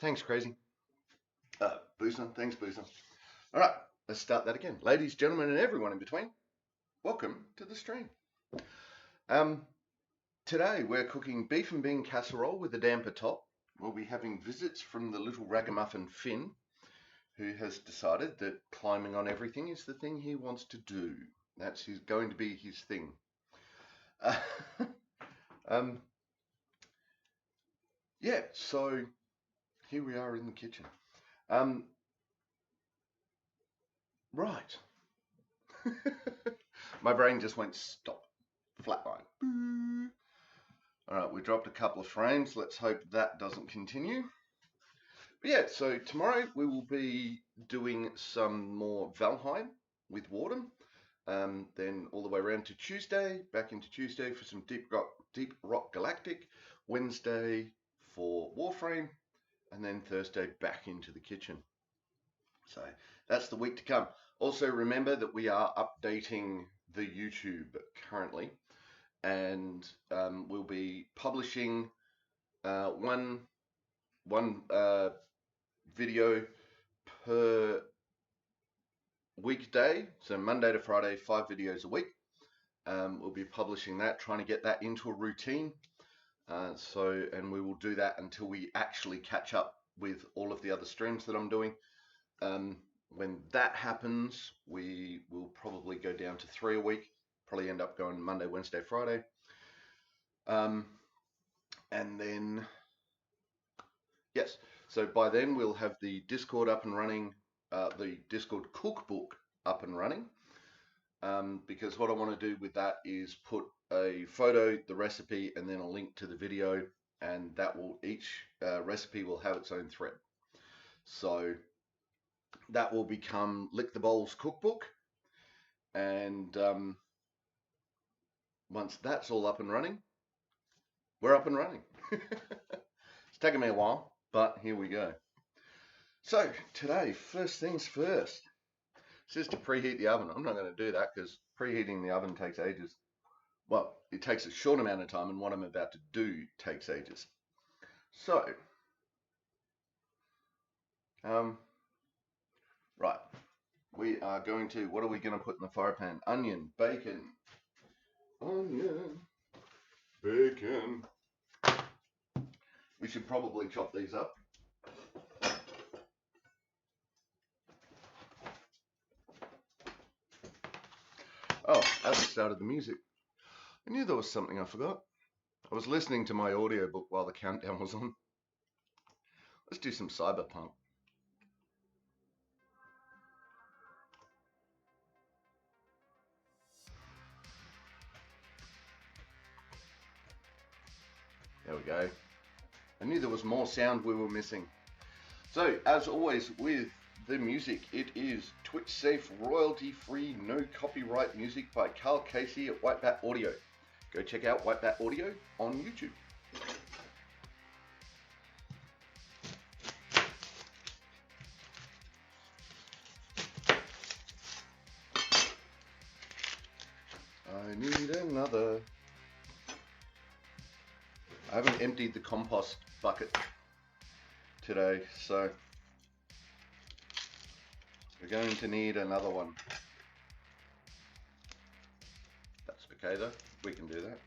Thanks, Crazy. Boozer, thanks, Boozer. All right, let's start that again. Ladies, gentlemen, and everyone in between, welcome to the stream. Today we're cooking beef and bean casserole with a damper top. We'll be having visits from the little ragamuffin Finn, who has decided that climbing on everything is the thing he wants to do. That's going to be his thing. Yeah, so here we are in the kitchen. Right. My brain just went stop, flatline. All right, we dropped a couple of frames. Let's hope that doesn't continue. But yeah, so tomorrow we will be doing some more Valheim with Warden. Then all the way around to Tuesday, back into Tuesday for some Deep Rock Galactic. Wednesday for Warframe, and then Thursday back into the kitchen. So that's the week to come. Also remember that we are updating the YouTube currently, and we'll be publishing one video per weekday. So Monday to Friday, 5 videos a week. We'll be publishing that, trying to get that into a routine. And we will do that until we actually catch up with all of the other streams that I'm doing. When that happens, we will probably go down to 3 a week, probably end up going Monday, Wednesday, Friday. And then, yes, so by then we'll have the Discord up and running, the Discord cookbook up and running. Because what I want to do with that is put a photo, the recipe, and then a link to the video, and that will, each recipe will have its own thread. So that will become Lick the Bowls cookbook, and once that's all up and running, we're up and running. It's taken me a while, but here we go. So today, first things first, it's just to preheat the oven. I'm not going to do that because preheating the oven takes ages. Well, it takes a short amount of time, and what I'm about to do takes ages. So, right, we are going to, what are we going to put in the fire pan? Onion, bacon, bacon. We should probably chop these up. Oh, that started the music. I knew there was something I forgot. I was listening to my audiobook while the countdown was on. Let's do some cyberpunk. There we go. I knew there was more sound we were missing. So, as always with the music, it is Twitch safe, royalty free, no copyright music by Carl Casey at White Bat Audio. Go check out White Bat Audio on YouTube. I need another. I haven't emptied the compost bucket today, so we're going to need another one. That's okay though, we can do that.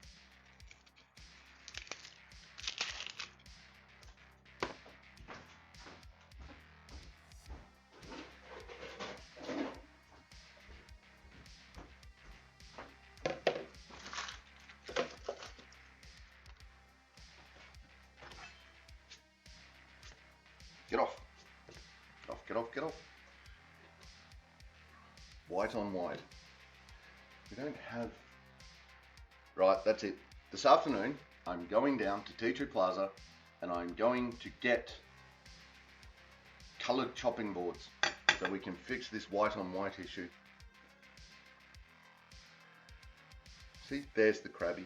Get off. Get off, get off. White on white. We don't have... Right, that's it. This afternoon, I'm going down to T2 Plaza and I'm going to get coloured chopping boards so we can fix this white on white issue. See, there's the crabby.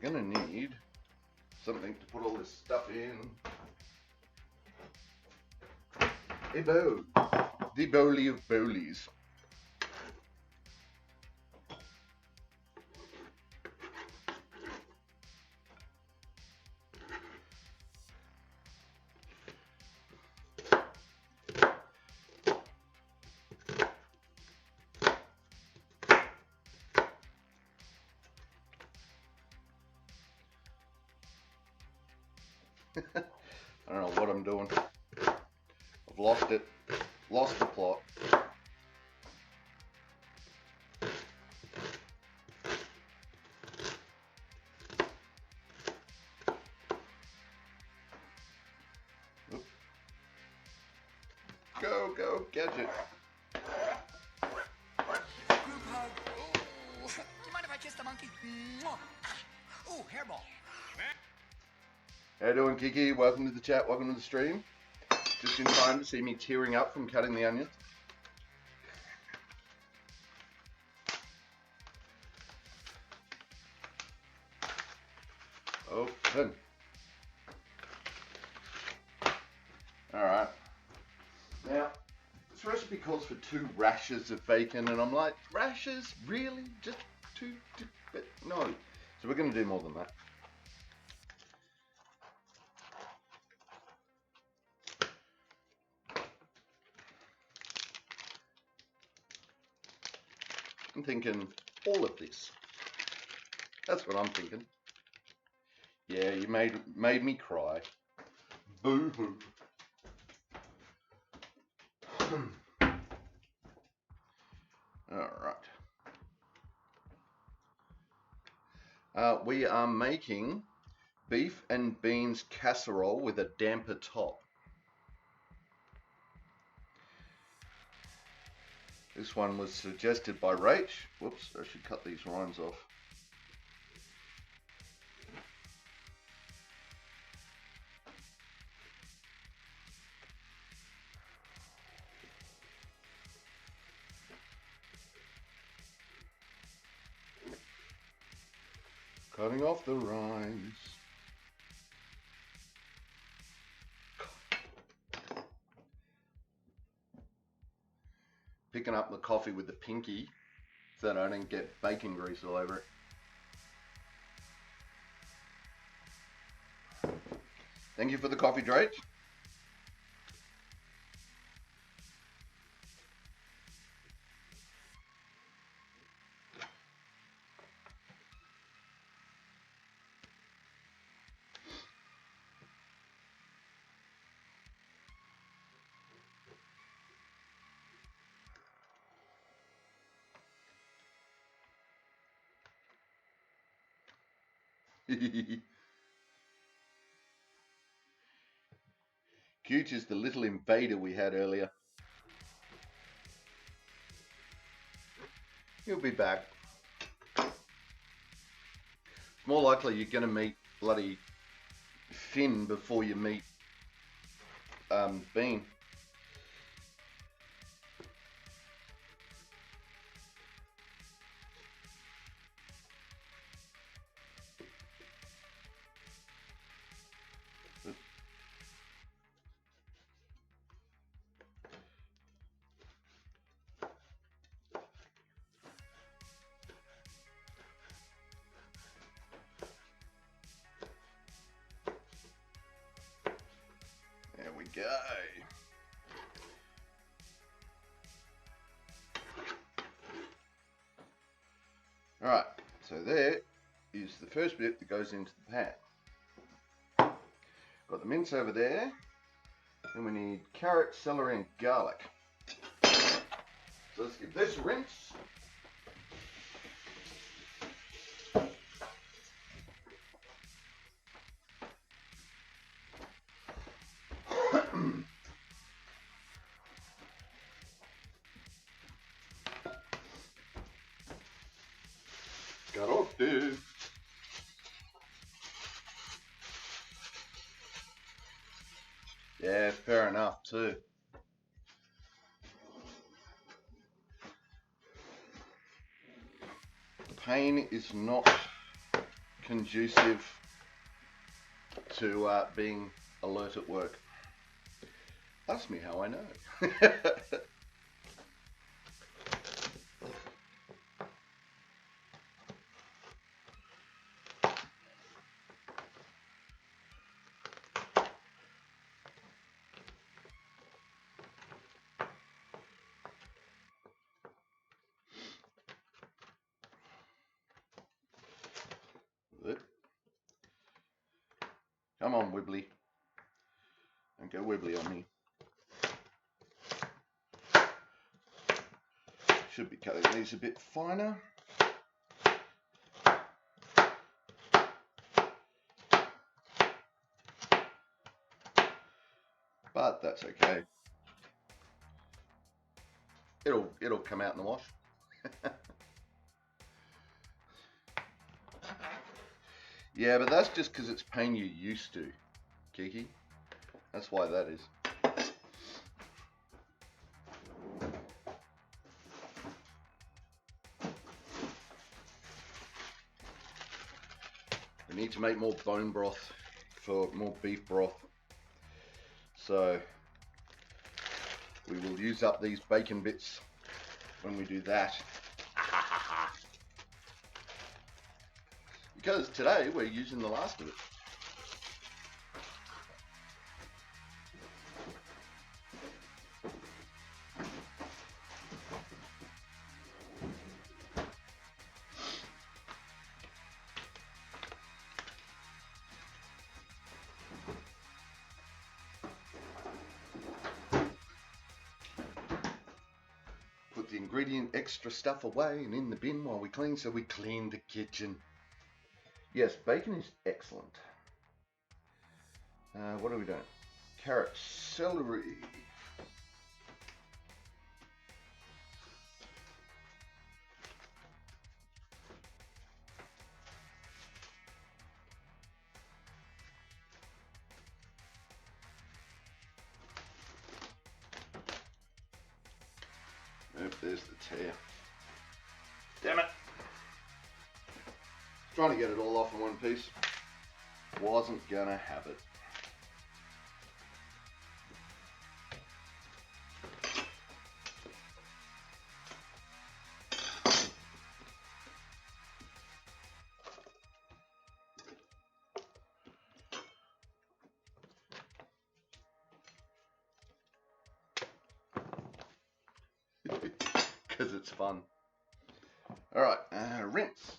we're going to need something to put all this stuff in. A bowl. The bowly of bowlies. I don't know what I'm doing. I've lost it. Lost the plot. Oop. Go, go, gadget. Group hug. Ooh. Do you mind if I kiss the monkey? Ooh, hairball. How you doing, Kiki? Welcome to the chat. Welcome to the stream. Just in time to see me tearing up from cutting the onions. Open. Alright. Now, this recipe calls for 2 rashers of bacon, and I'm like, rashers? Really? Just 2? But no. So we're going to do more than that. I'm thinking all of this. That's what I'm thinking. Yeah, you made me cry. Boo-hoo. Alright. We are making beef and beans casserole with a damper top. This one was suggested by Rach. Whoops, I should cut these rinds off. Cutting off the rinds. Picking up the coffee with the pinky so that I don't get bacon grease all over it. Thank you for the coffee, Drake. Cute is the little invader we had earlier. He'll be back. It's more likely you're going to meet bloody Finn before you meet Bean. There we go. Alright, so there is the first bit that goes into the pan. Got the mince over there. Then we need carrot, celery and garlic. So let's give this a rinse. Carote. Yeah, fair enough too. The pain is not conducive to being alert at work. Ask me how I know. Come on, Wibbly. Don't go Wibbly on me. Should be cutting these a bit finer. But that's okay. It'll come out in the wash. Yeah, but that's just because it's pain you're used to, Kiki. That's why that is. We need to make more bone broth for more beef broth. So we will use up these bacon bits when we do that. Because today we're using the last of it. Put the ingredient extra stuff away and in the bin while we clean, so we clean the kitchen. Yes, bacon is excellent. What are we doing? Carrot, celery. Nope, there's the tear. Damn it! Trying to get it all off in one piece. Wasn't gonna have it. Because it's fun. Alright, rinse.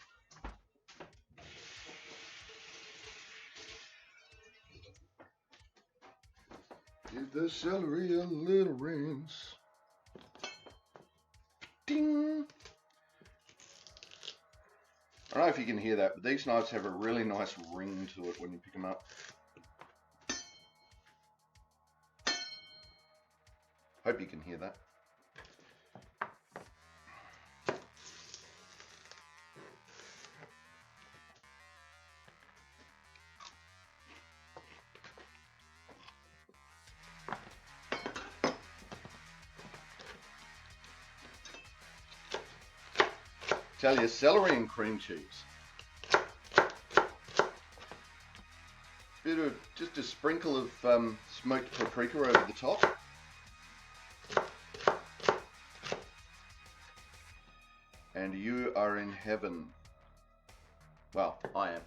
Give the celery a little rinse. Ding! I don't know if you can hear that, but these knives have a really nice ring to it when you pick them up. Hope you can hear that. Tell you, celery and cream cheese. Just a sprinkle of smoked paprika over the top. And you are in heaven. Well, I am.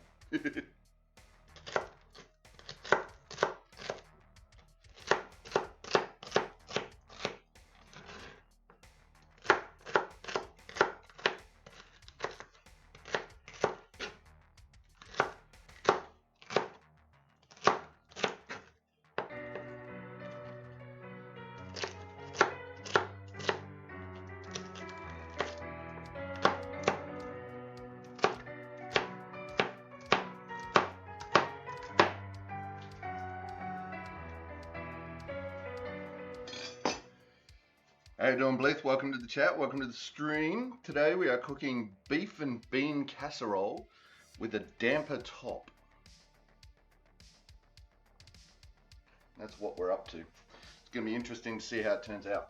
How you doing, Bleeth? Welcome to the chat. Welcome to the stream. Today we are cooking beef and bean casserole with a damper top. That's what we're up to. It's going to be interesting to see how it turns out.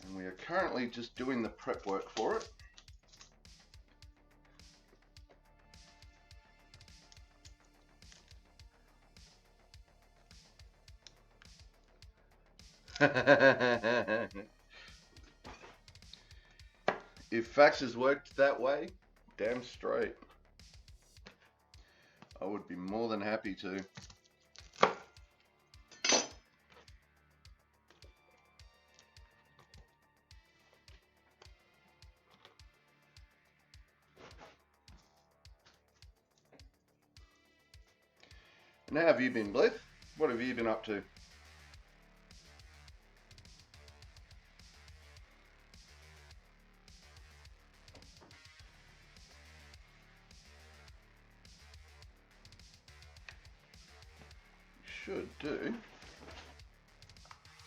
And We are currently just doing the prep work for it. If faxes worked that way, damn straight. I would be more than happy to. And how have you been, Blith? What have you been up to? Should do.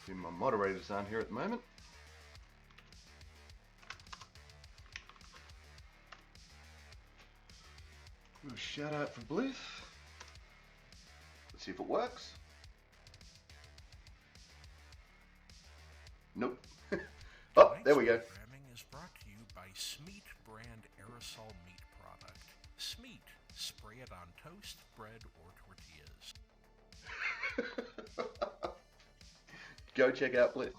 See, my moderators aren't here at the moment. A shout out for Blith. Let's see if it works. Nope. Oh, there we go. Programming is brought to you by Smeat brand aerosol meat product. Smeat. Spray it on toast, bread, or tortillas. Go check out Blith.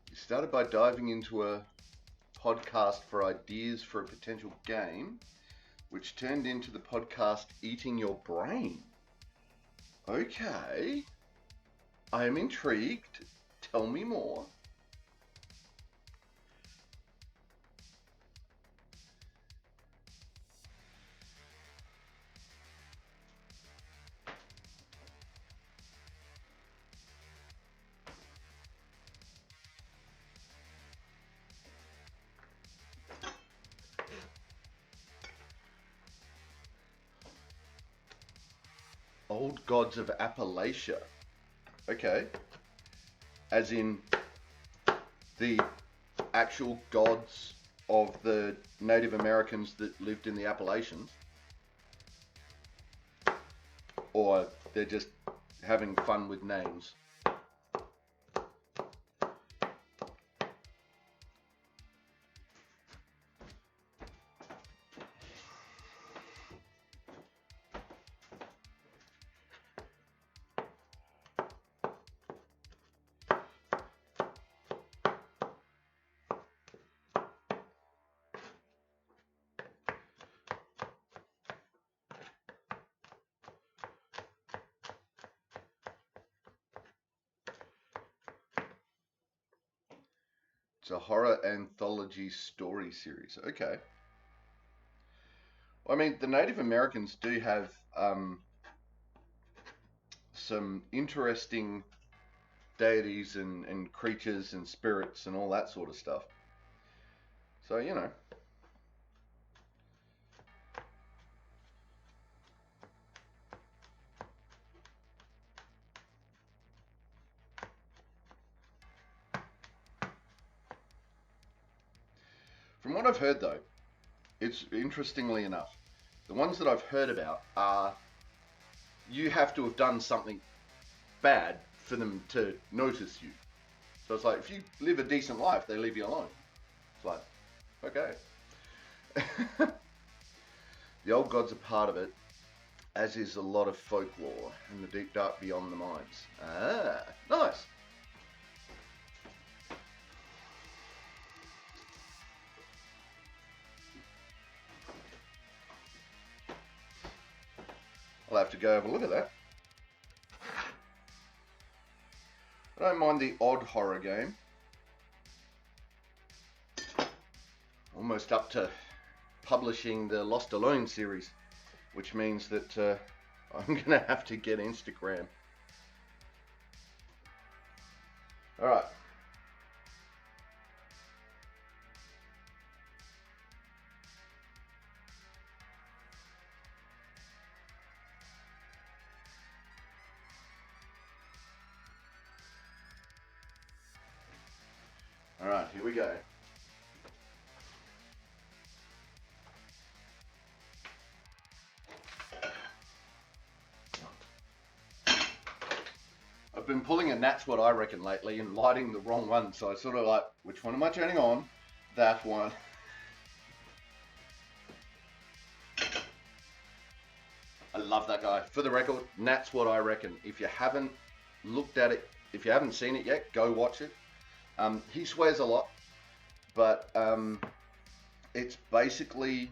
You started by diving into a podcast for ideas for a potential game, which turned into the podcast Eating Your Brain. Okay. I am intrigued. Tell me more. Old gods of Appalachia. Okay. As in the actual gods of the Native Americans that lived in the Appalachians? Or they're just having fun with names? It's a horror anthology story series. Okay. I mean, the Native Americans do have some interesting deities and creatures and spirits and all that sort of stuff. So, you know. From what I've heard, though, it's interestingly enough, the ones that I've heard about are you have to have done something bad for them to notice you. So it's like, if you live a decent life, they leave you alone. It's like, okay. The old gods are part of it, as is a lot of folklore and the deep dark beyond the mines. Ah, nice. I'll have to go have a look at that. I don't mind the odd horror game. Almost up to publishing the Lost Alone series, which means that I'm going to have to get Instagram. Alright. Alright, here we go. I've been pulling a That's What I Reckon lately and lighting the wrong one, so I sort of like, which one am I turning on? That one. I love that guy. For the record, That's What I Reckon. If you haven't looked at it, if you haven't seen it yet, go watch it. He swears a lot, but it's basically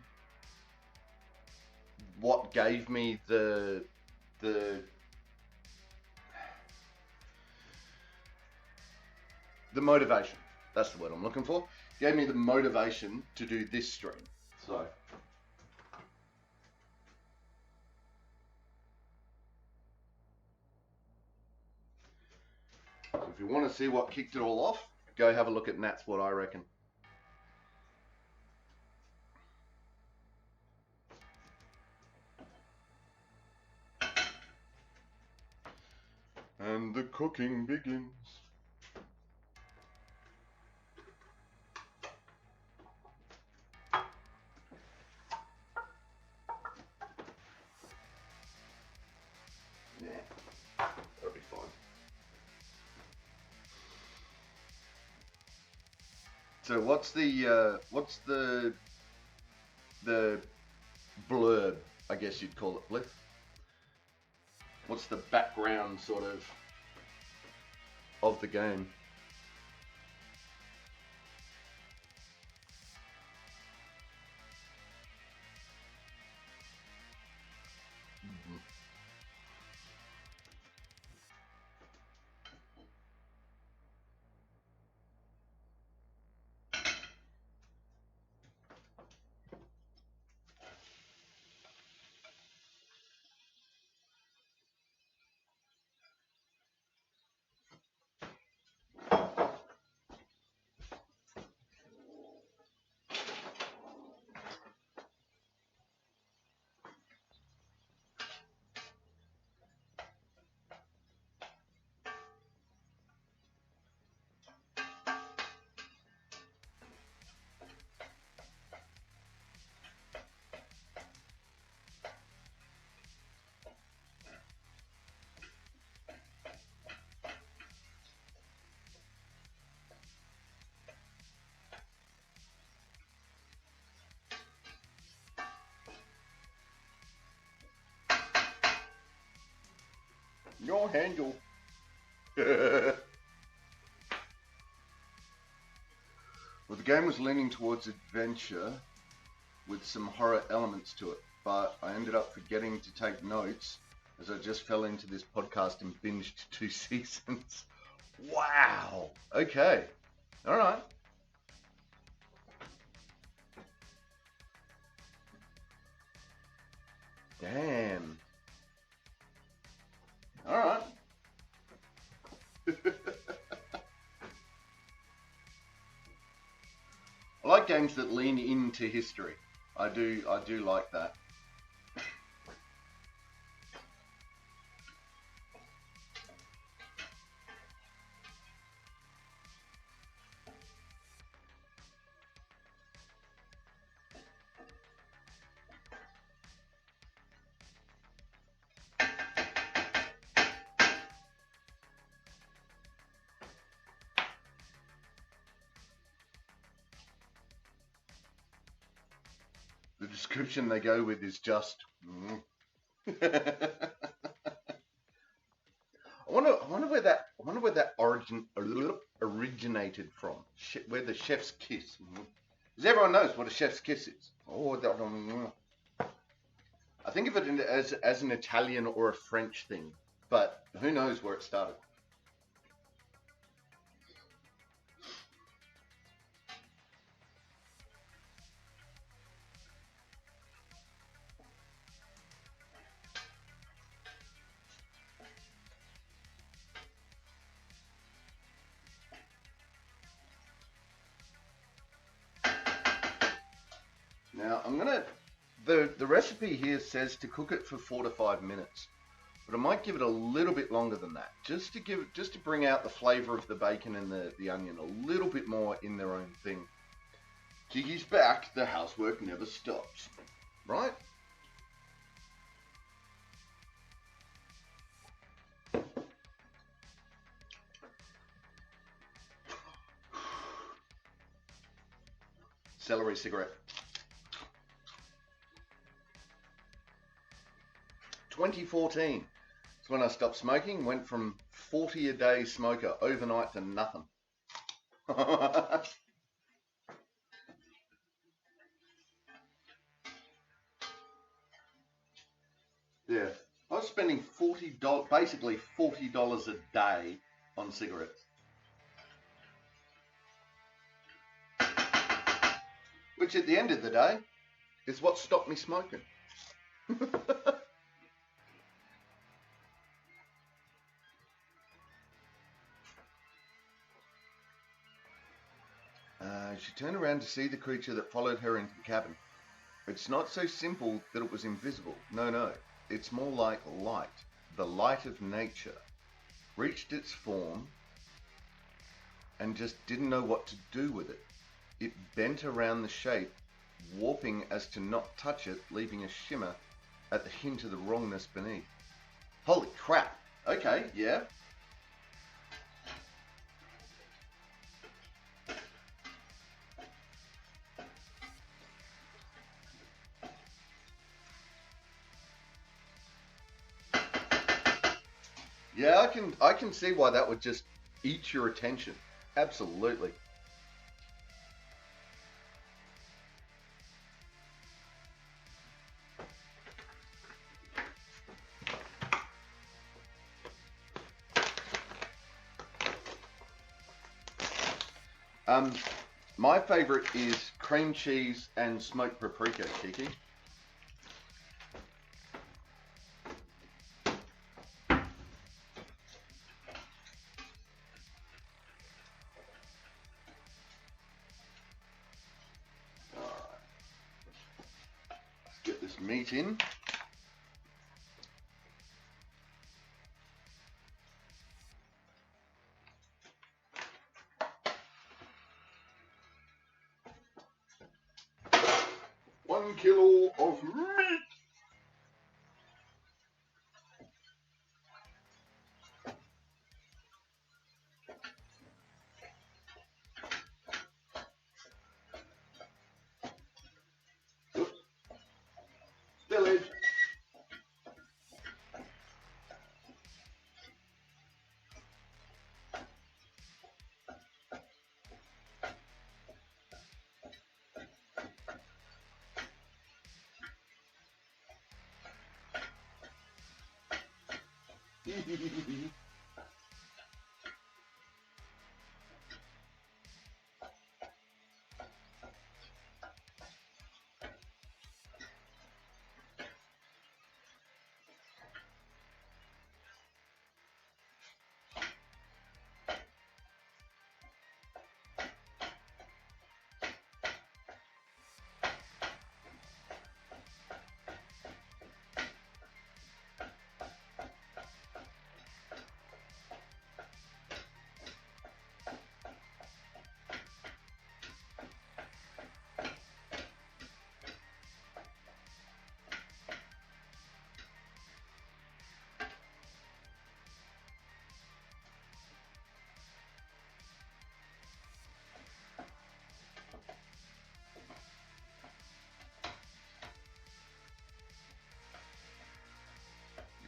what gave me the motivation. That's the word I'm looking for. Gave me the motivation to do this stream. So if you want to see what kicked it all off, go have a look at That's What I Reckon. And the cooking begins. Yeah, that'll be fine. So what's the blurb, I guess you'd call it, Bliff? What's the background sort of the game? Your handle. Well, the game was leaning towards adventure with some horror elements to it, but I ended up forgetting to take notes as I just fell into this podcast and binged 2 seasons. Wow. Okay. All right. Damn. All right. I like games that lean into history. I do like that. The description they go with is just. I wonder where that originated from. Where the chef's kiss. Because everyone knows what a chef's kiss is. I think of it as an Italian or a French thing, but who knows where it started. Now I'm gonna. The recipe here says to cook it for 4 to 5 minutes, but I might give it a little bit longer than that, just to bring out the flavour of the bacon and the onion a little bit more in their own thing. Kiki's back. The housework never stops, right? celery cigarette. 2014 is when I stopped smoking. Went from 40 a day smoker overnight to nothing. Yeah, I was spending $40, basically $40 a day on cigarettes, which at the end of the day is what stopped me smoking. She turned around to see the creature that followed her into the cabin. It's not so simple that it was invisible. No, no. It's more like light. The light of nature reached its form and just didn't know what to do with it. It bent around the shape, warping as to not touch it, leaving a shimmer at the hint of the wrongness beneath. Holy crap. Okay, yeah. Yeah, I can see why that would just eat your attention. Absolutely. My favorite is cream cheese and smoked paprika, Kiki. Get this meat in. One kilo of meat. Oops. Spillage.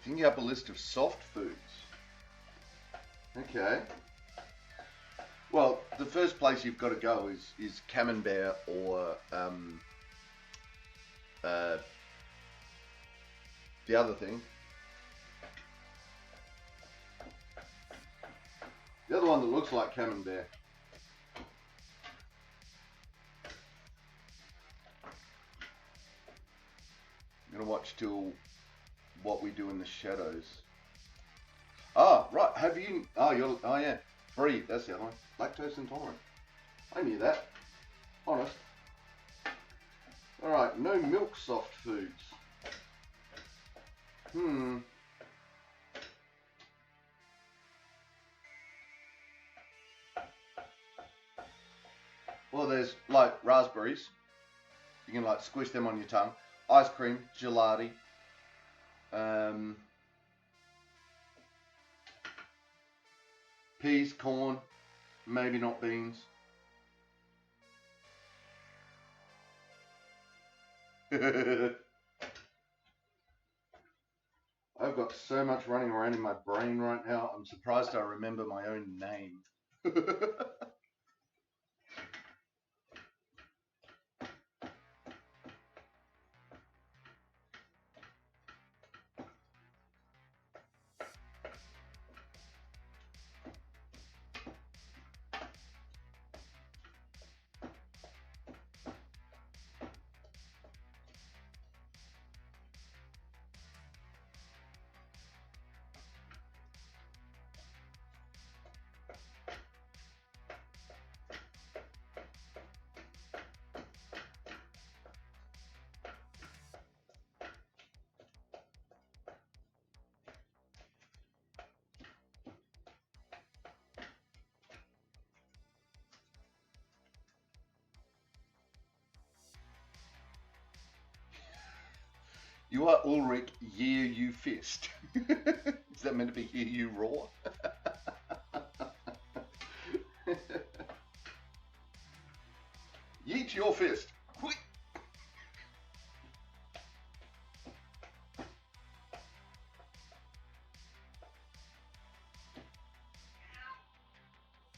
Thinking up a list of soft foods. Okay. Well, the first place you've got to go is camembert or the other thing. The other one that looks like camembert. I'm gonna watch till What We Do in the Shadows. Ah, right. Have you? Oh, yeah. Free. That's the other one. Lactose intolerant. I knew that. Honest. All right. No milk soft foods. Well, there's like raspberries. You can like squish them on your tongue. Ice cream, gelati. Peas, corn, maybe not beans. I've got so much running around in my brain right now, I'm surprised I remember my own name. You are Ulrich, year you fist. Is that meant to be hear you roar? Yeet your fist. Quick.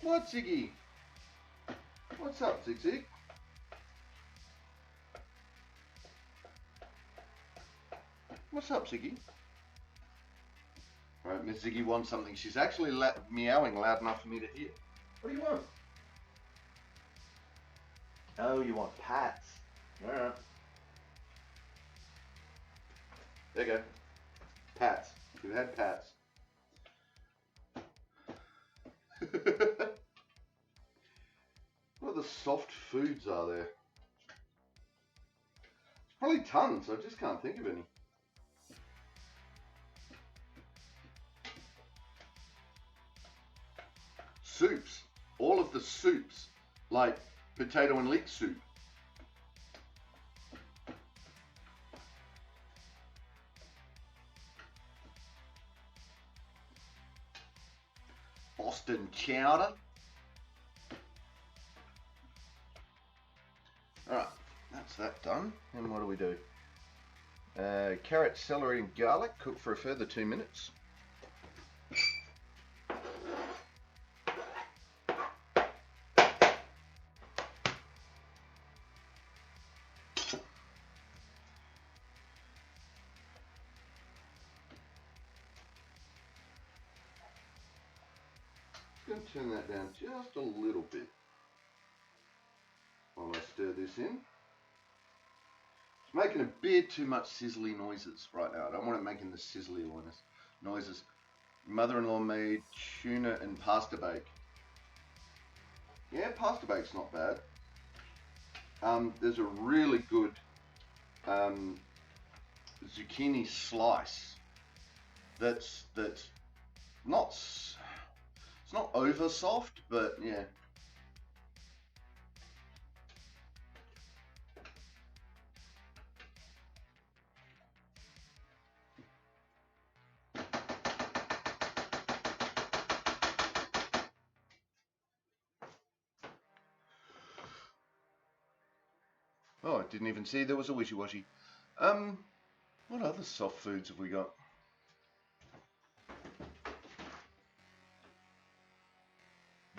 What, Ziggy? What's up, Zig Zig? What's up, Ziggy? Right, Miss Ziggy wants something. She's actually meowing loud enough for me to hear. What do you want? Oh, you want pats. Alright. There you go. Pats. We've had pats. What other soft foods are there? There's probably tons. I just can't think of any. Soups. All of the soups. Like potato and leek soup. Boston chowder. Alright, that's that done. And what do we do? Carrot, celery and garlic, cook for a further 2 minutes. Going to turn that down just a little bit while I stir this in. It's making a bit too much sizzly noises right now. I don't want it making the sizzly noises. Mother-in-law made tuna and pasta bake. Yeah, pasta bake's not bad. There's a really good zucchini slice that's not, it's not over soft, but yeah. Oh, I didn't even see there was a wishy-washy. What other soft foods have we got?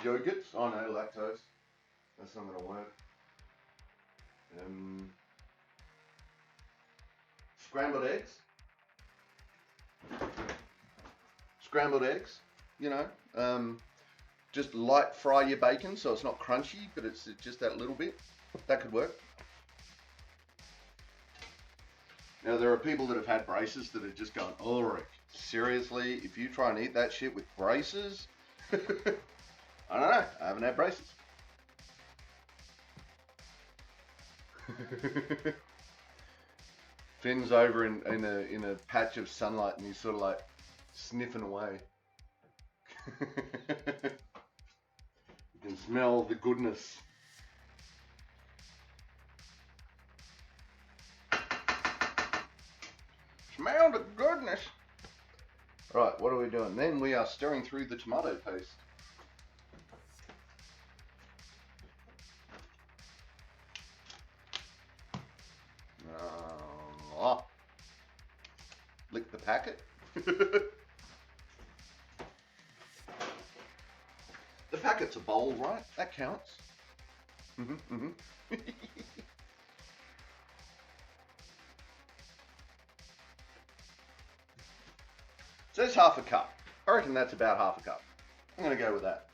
Yogurts? Oh no, lactose. That's not going to work. Scrambled eggs. Scrambled eggs, you know. Just light fry your bacon so it's not crunchy, but it's just that little bit. That could work. Now, there are people that have had braces that are just going, Ulrich, seriously, if you try and eat that shit with braces, I don't know, I haven't had braces. Finn's over in a patch of sunlight and he's sort of like sniffing away. You can smell the goodness. Smell the goodness. Right, what are we doing? Then we are stirring through the tomato paste. Lick the packet. The packet's a bowl, right? That counts. So it's half a cup. I reckon that's about half a cup. I'm going to go with that.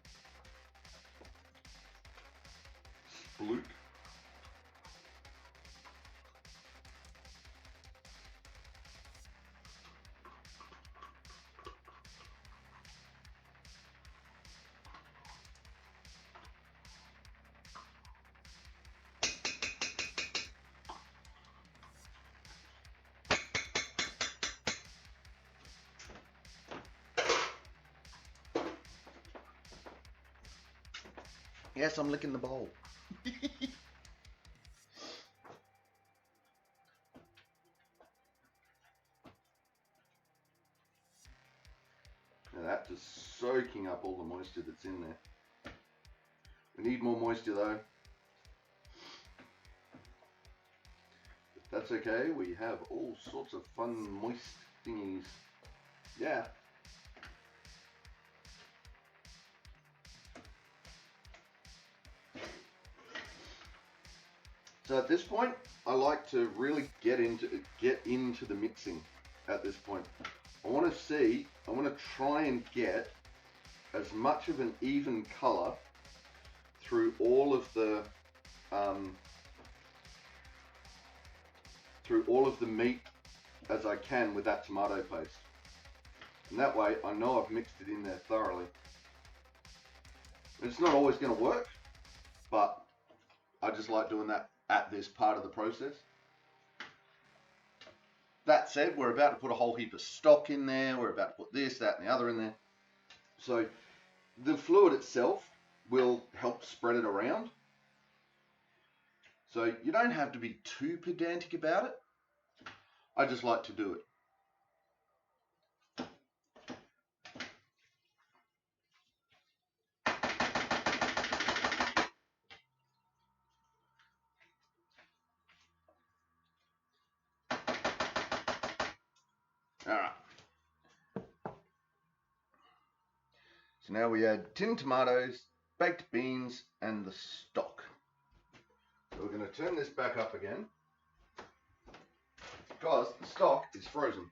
Splook. Yes, I'm licking the bowl. Now that's just soaking up all the moisture that's in there. We need more moisture though. But that's okay, we have all sorts of fun moist thingies. Yeah. So at this point, I like to really get into the mixing at this point. I want to try and get as much of an even color through all of the meat as I can with that tomato paste. And that way I know I've mixed it in there thoroughly. It's not always going to work, but I just like doing that at this part of the process. That said, we're about to put a whole heap of stock in there. We're about to put this, that, and the other in there. So the fluid itself will help spread it around. So you don't have to be too pedantic about it. I just like to do it. Alright. So now we add tinned tomatoes, baked beans, and the stock. So we're going to turn this back up again because the stock is frozen.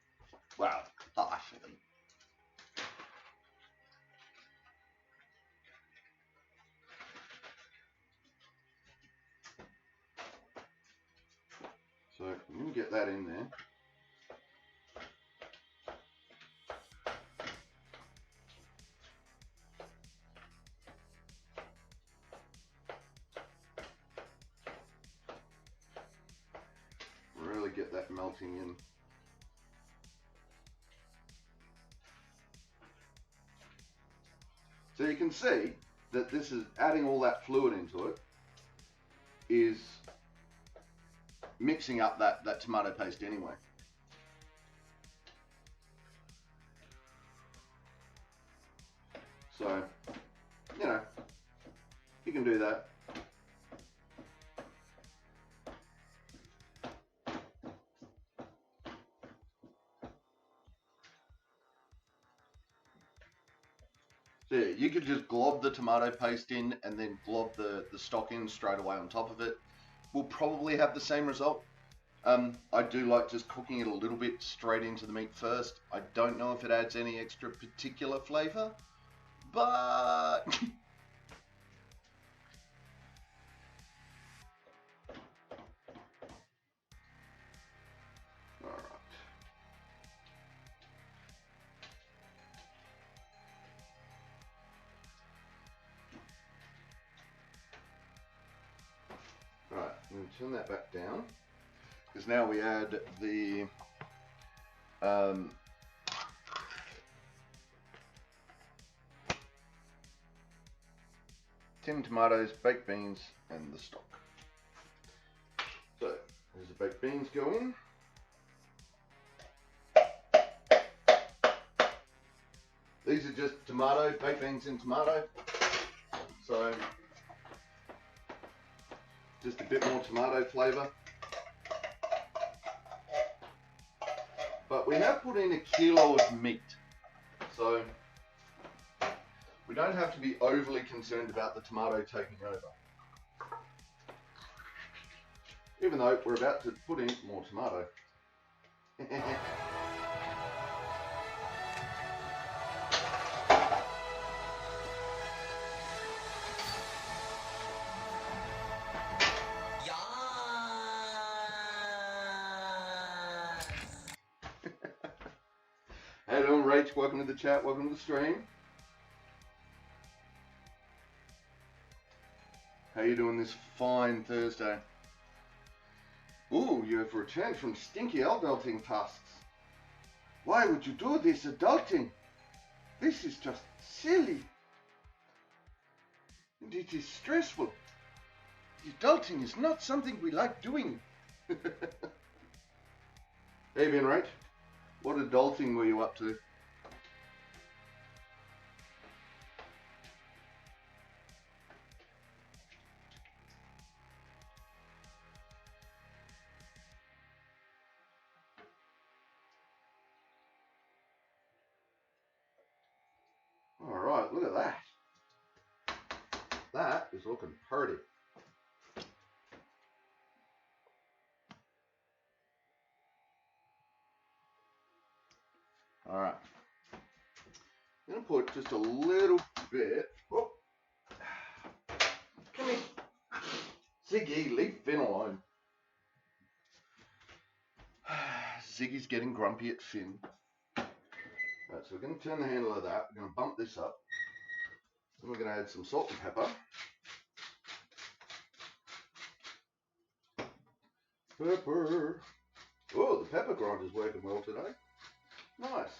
Wow, partially. So I'm going to get that in there. Really get that melting in. So you can see that this is adding all that fluid into it is mixing up that tomato paste anyway. So, you know, you can do that. So yeah, you could just glob the tomato paste in and then glob the stock in straight away on top of it. We'll probably have the same result. I do like just cooking it a little bit straight into the meat first. I don't know if it adds any extra particular flavor, but Right, I'm going to turn that back down because now we add the tinned tomatoes, baked beans, and the stock. So, as the baked beans go in, these are just tomato, baked beans and tomato. So, just a bit more tomato flavour. But we have put in 1 kilo of meat, so we don't have to be overly concerned about the tomato taking over. Even though we're about to put in more tomato. How you doing, Rach? Welcome to the chat, welcome to the stream. How you doing this fine Thursday? Ooh, you have returned from stinky adulting tasks. Why would you do this adulting? This is just silly. And it is stressful. Adulting is not something we like doing. Hey, Ben, right? What adulting were you up to? All right, look at that. That is looking pretty. All right. I'm going to put just a little bit. Oh. Come here. Ziggy, leave Finn alone. Ziggy's getting grumpy at Finn. Right, so we're going to turn the handle of that. We're going to bump this up. Then we're going to add some salt and pepper. Pepper. Oh, the pepper grinder's working well today. Nice.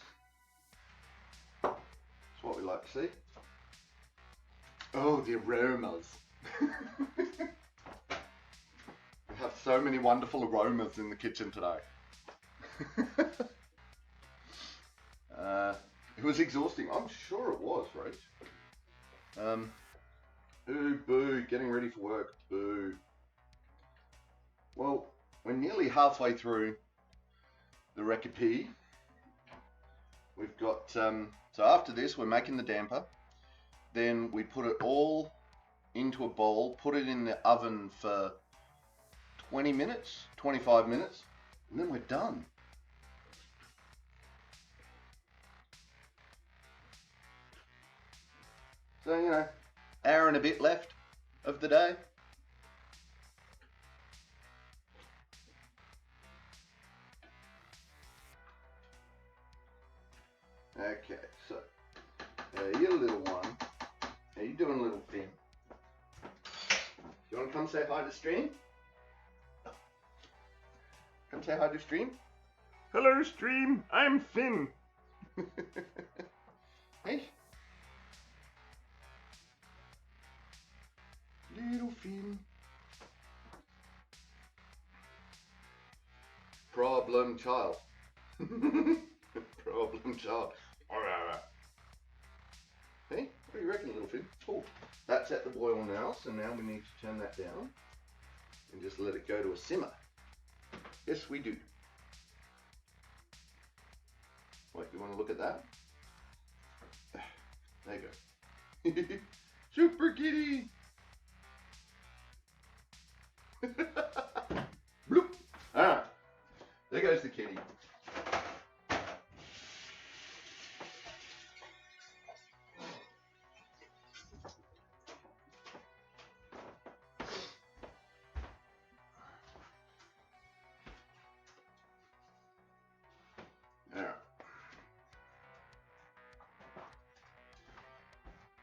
That's what we like to see. Oh, the aromas. We have so many wonderful aromas in the kitchen today. It was exhausting. I'm sure it was, right? Ooh, boo, getting ready for work. Boo. Well, we're nearly halfway through the recipe. We've got, so after this, we're making the damper. Then we put it all into a bowl, put it in the oven for 20 minutes, 25 minutes, and then we're done. So, you know, hour and a bit left of the day. Okay, so, you little one. How you doing, little Finn? You want to come say hi to stream? Come say hi to stream? Hello, stream. I'm Finn. Hey. Little Finn. Problem child. Problem child. Hey, what do you reckon, little Finn? Oh, that's at the boil now, so now we need to turn that down and just let it go to a simmer. Yes, we do. Wait, you want to look at that? There you go. Super kitty! Bloop! Alright, there goes the kitty.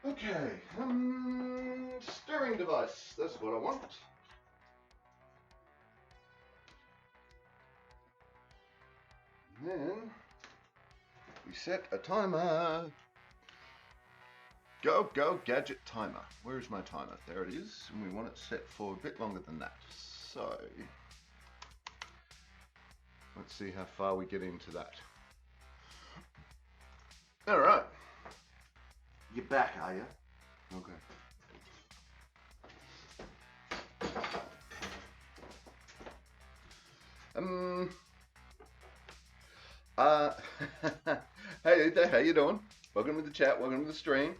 Okay, stirring device, that's what I want. And then we set a timer. Go, go, gadget timer. Where's my timer? There it is. And we want it set for a bit longer than that. So, let's see how far we get into that. All right. You're back, are you? Okay. Uh, hey there, how you doing? Welcome to the chat. Welcome to the stream.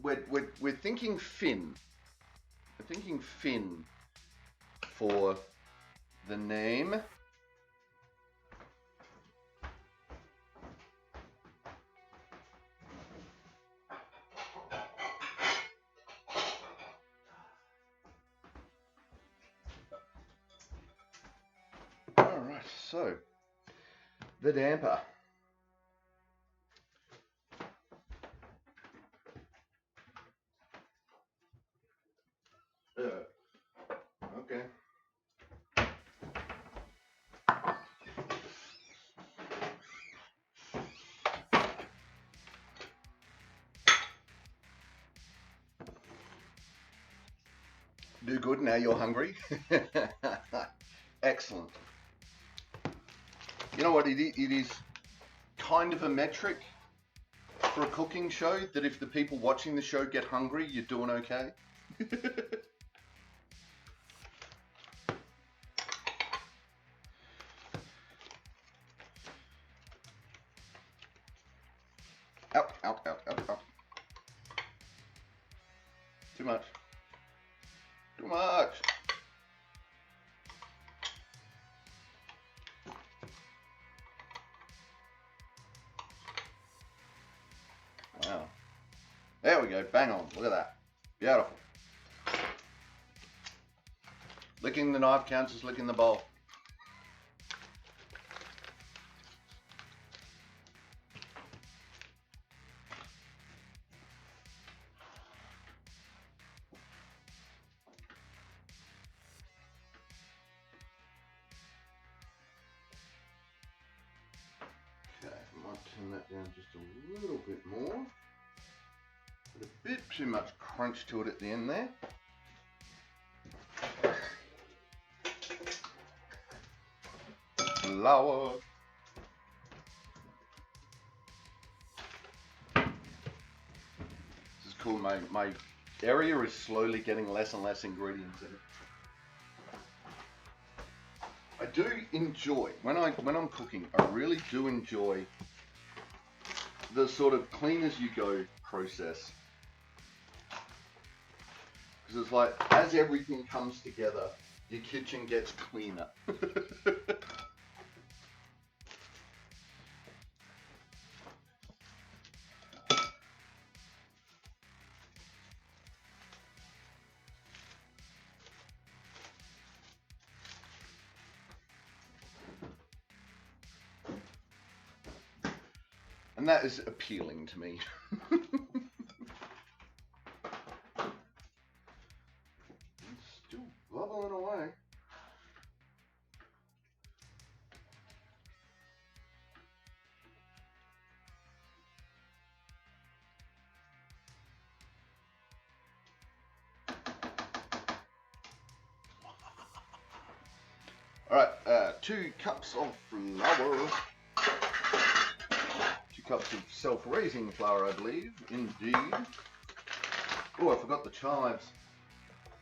We're thinking Finn. We're thinking Finn for the name. All right, so the damper. Okay. Do good, now you're hungry. Excellent. You know what, it is kind of a metric for a cooking show that if the people watching the show get hungry, you're doing okay. Out, out, out, out, out. Too much. Too much. Wow. There we go. Bang on. Look at that. Beautiful. Licking the knife counts as licking the bowl. Okay, I might turn that down just a little bit more. Put a bit too much crunch to it at the end there. Flour. This is cool. My area is slowly getting less and less ingredients in it. I do enjoy when I'm cooking. I really do enjoy the sort of clean as you go process, because it's like as everything comes together, your kitchen gets cleaner. And that is appealing to me. It's still bubbling away. All right, 2 cups of flour. 2 cups of self-raising flour, I believe. Indeed. Oh, I forgot the chives.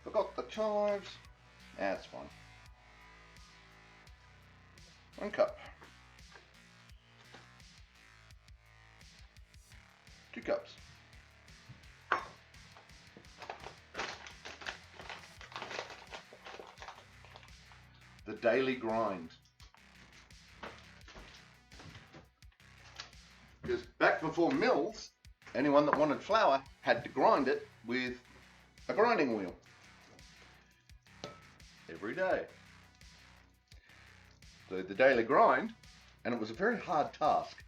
Forgot the chives. That's fine. 1 cup. 2 cups. The daily grind. Because back before mills, anyone that wanted flour had to grind it with a grinding wheel. Every day. So the daily grind, and it was a very hard task.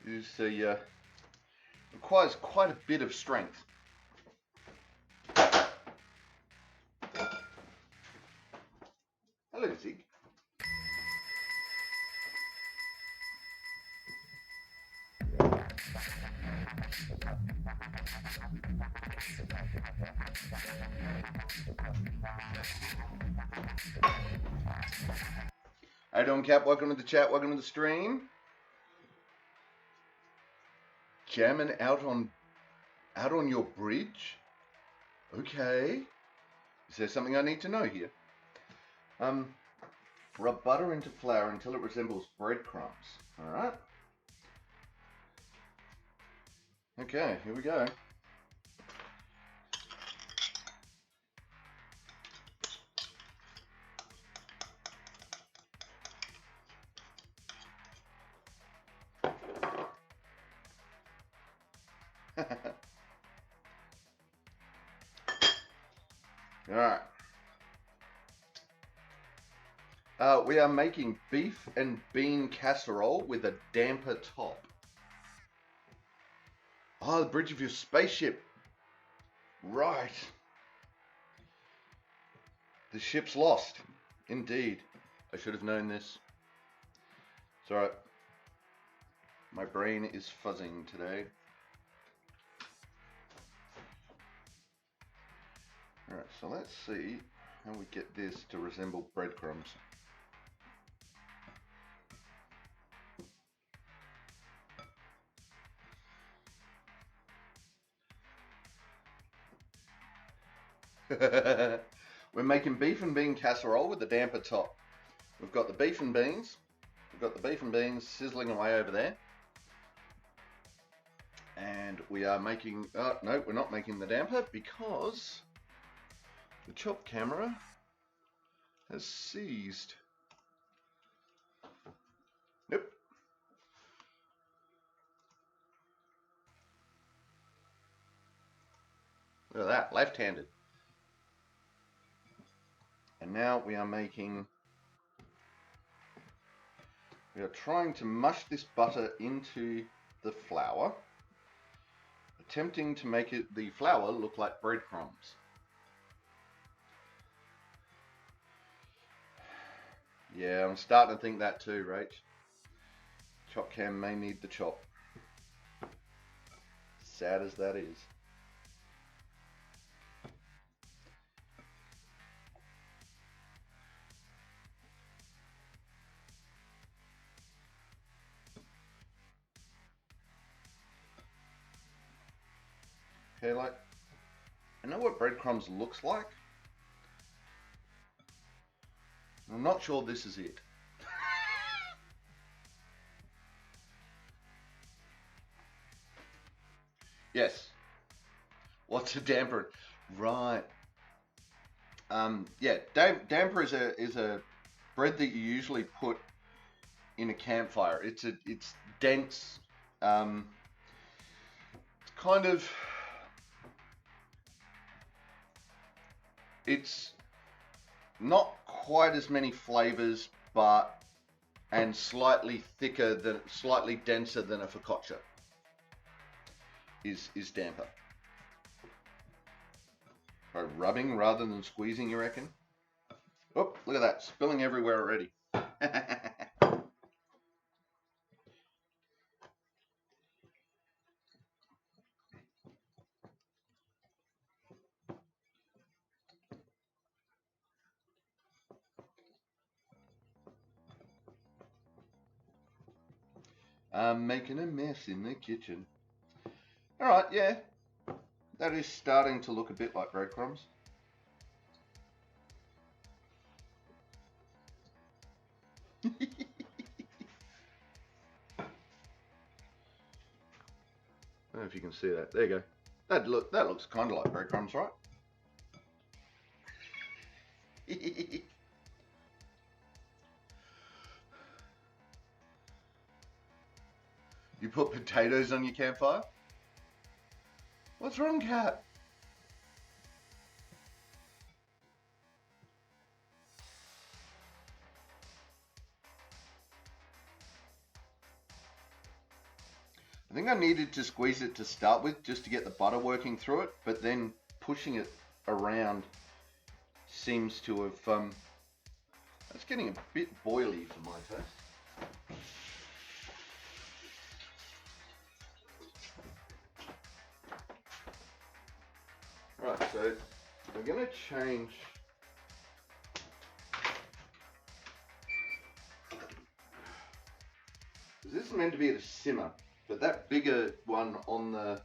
It requires quite a bit of strength. Hello, Zig. How you doing, Cap? Welcome to the chat. Welcome to the stream. Jamming out on your bridge. Okay. Is there something I need to know here? Rub butter into flour until it resembles breadcrumbs. All right. Okay, here we go. All right. We are making beef and bean casserole with a damper top. Oh, the bridge of your spaceship. Right. The ship's lost. Indeed. I should have known this. It's alright. My brain is fuzzing today. Alright, so let's see how we get this to resemble breadcrumbs. We're making beef and bean casserole with a damper top. We've got the beef and beans. We've got the beef and beans sizzling away over there. And we are making, no, we're not making the damper because the chop camera has seized. Nope. Look at that, left-handed. And now we are trying to mush this butter into the flour, attempting to make the flour look like breadcrumbs. Yeah, I'm starting to think that too, Rach. Chop cam may need the chop. Sad as that is. Okay, like, I know what breadcrumbs looks like. I'm not sure this is it. Yes. What's a damper? Right. Yeah, damper is a bread that you usually put in a campfire. It's dense. It's kind of, it's not quite as many flavors, and slightly denser than a focaccia is damper. By rubbing rather than squeezing, you reckon? Oh, look at that, spilling everywhere already. I'm making a mess in the kitchen. Alright, yeah. That is starting to look a bit like breadcrumbs. I don't know if you can see that. There you go. That looks kind of like breadcrumbs, right? You put potatoes on your campfire? What's wrong, Cat? I think I needed to squeeze it to start with just to get the butter working through it, but then pushing it around seems to have, it's getting a bit boily for my taste. Right, so I'm going to change this is meant to be at a simmer, but that bigger one on the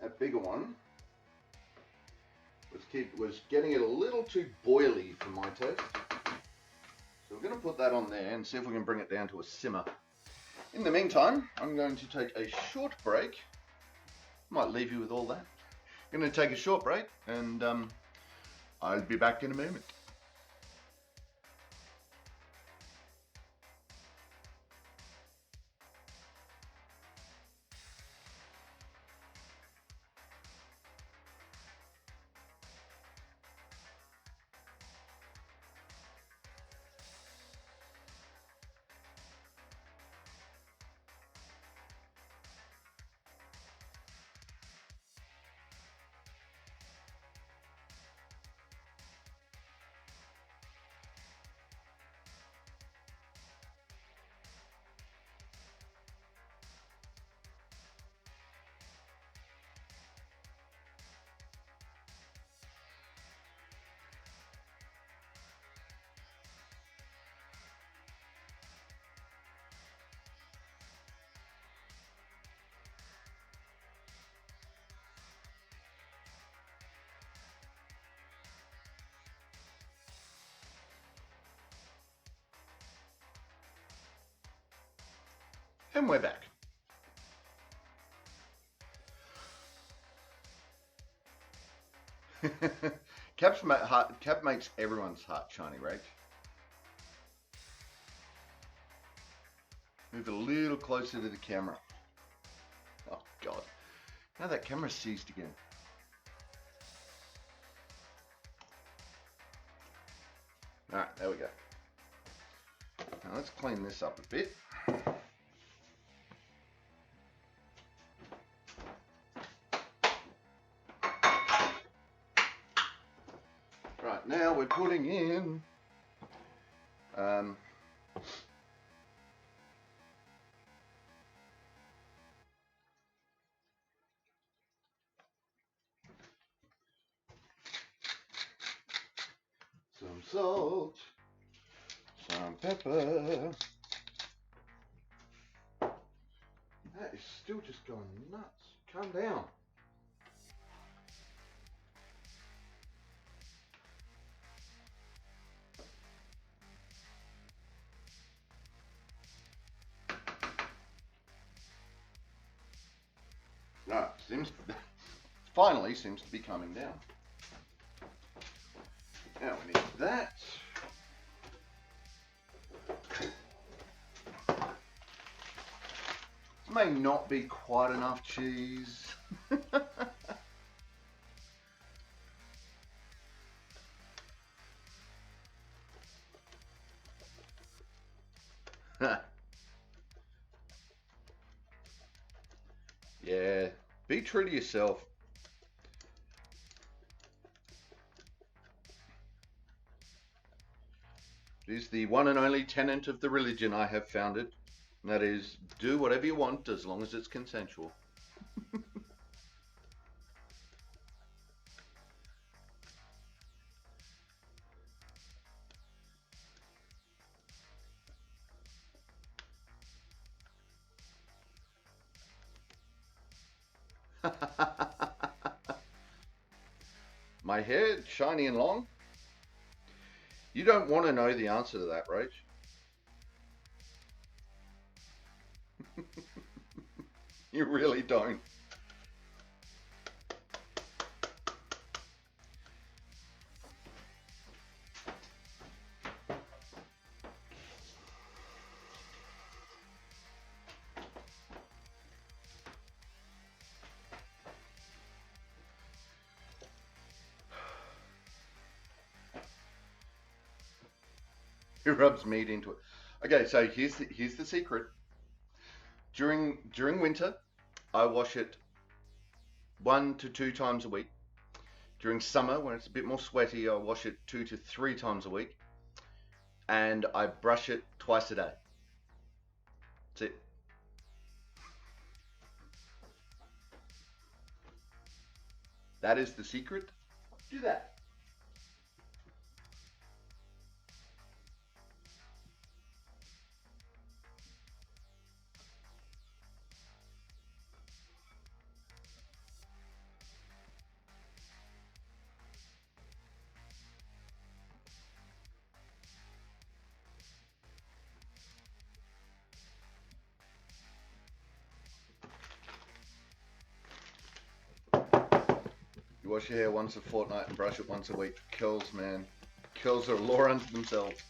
that bigger one was getting it a little too boily for my taste. So we're going to put that on there and see if we can bring it down to a simmer. In the meantime, I'm going to take a short break. Might leave you with all that. I'm going to take a short break and I'll be back in a moment. And we're back. Cap makes everyone's heart shiny, right? Move a little closer to the camera. Oh God, now that camera's seized again. All right, there we go. Now let's clean this up a bit. Right, now we're putting in some salt, some pepper. That is still just going nuts. Calm down. Right, finally seems to be calming down. Now we need that. This may not be quite enough cheese. Yeah, be true to yourself. It is the one and only tenet of the religion I have founded. And that is, do whatever you want as long as it's consensual. My hair shiny and long? You don't want to know the answer to that, Rach. You really don't. He rubs meat into it. Okay, so here's the secret. During winter, I wash it 1 to 2 times a week. During summer, when it's a bit more sweaty, I wash it 2 to 3 times a week. And I brush it twice a day. That's it. That is the secret. Do that. You wash your hair once a fortnight and brush it once a week. Curls, man. Curls are a law unto themselves.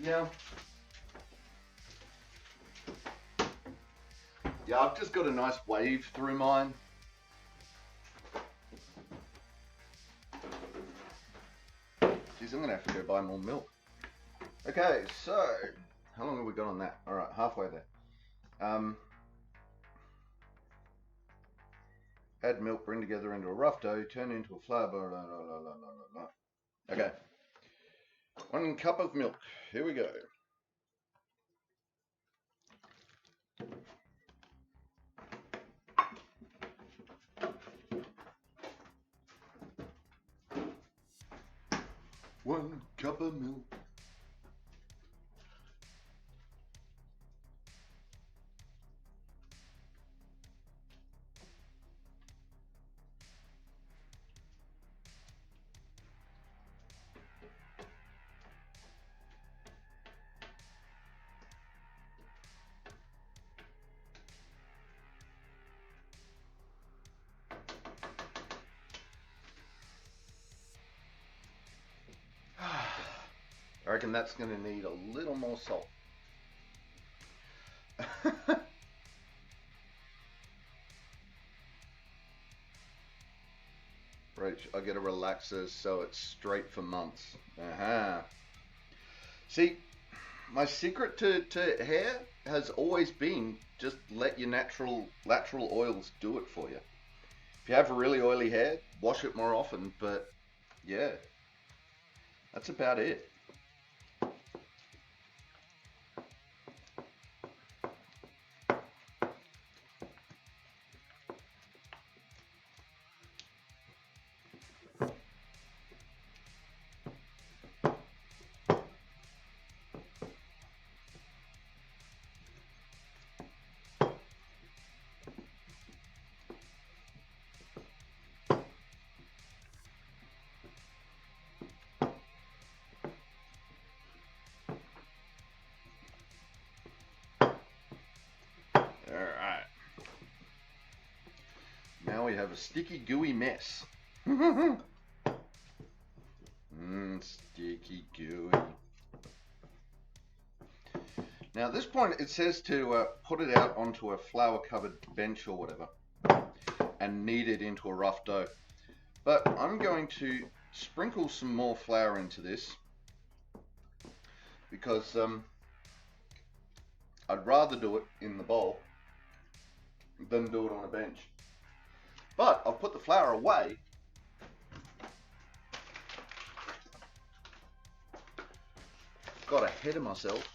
Yeah. Yeah, I've just got a nice wave through mine. Geez, I'm gonna have to go buy more milk. Okay, so how long have we got on that? All right, halfway there. Add milk, bring together into a rough dough, turn into a flour. Blah, blah, blah, blah, blah, blah. Okay, 1 cup of milk. Here we go. One cup of milk. I reckon that's going to need a little more salt. Right, I get a relaxer so it's straight for months. See, my secret to hair has always been just let your natural oils do it for you. If you have really oily hair, wash it more often, but yeah, that's about it. Alright. Now we have a sticky, gooey mess. Sticky, gooey. Now at this point it says to put it out onto a flour covered bench or whatever and knead it into a rough dough. But I'm going to sprinkle some more flour into this because I'd rather do it in the bowl than do it on a bench. But I'll put the flour away got ahead of myself.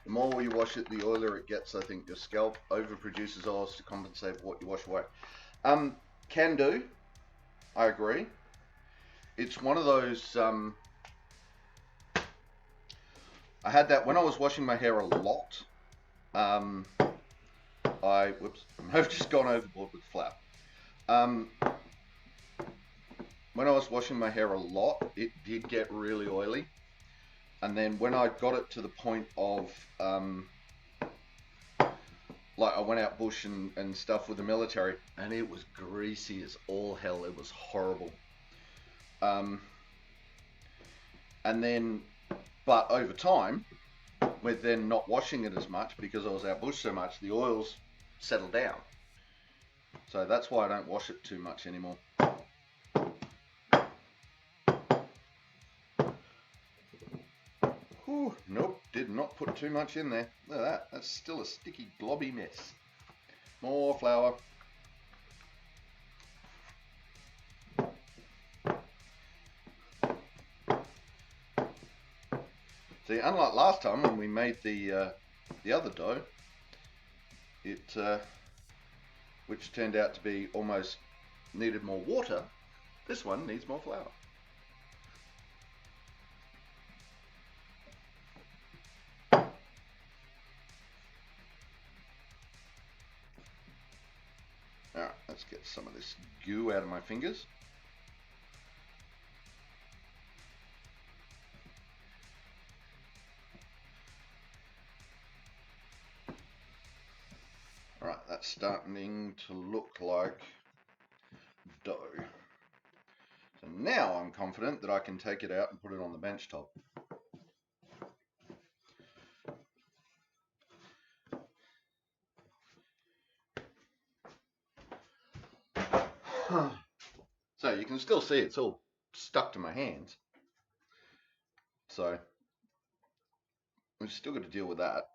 The more you wash it, the oilier it gets. I think your scalp overproduces oils to compensate for what you wash away. Can do. I agree. It's one of those. I had that when I was washing my hair a lot. I've just gone overboard with flour. When I was washing my hair a lot, it did get really oily. And then when I got it to the point of, like I went out bush and stuff with the military, and it was greasy as all hell. It was horrible. And then, but over time, with then not washing it as much because I was out bush so much, the oils settled down. So that's why I don't wash it too much anymore. Whew, nope, did not put too much in there. Look at that, that's still a sticky, globby mess. More flour. See, unlike last time when we made the other dough, which turned out to be almost needed more water, this one needs more flour. Alright, let's get some of this goo out of my fingers. Alright, That's starting to look like dough. So now I'm confident that I can take it out and put it on the bench top. So you can still see it's all stuck to my hands. So we've still got to deal with that.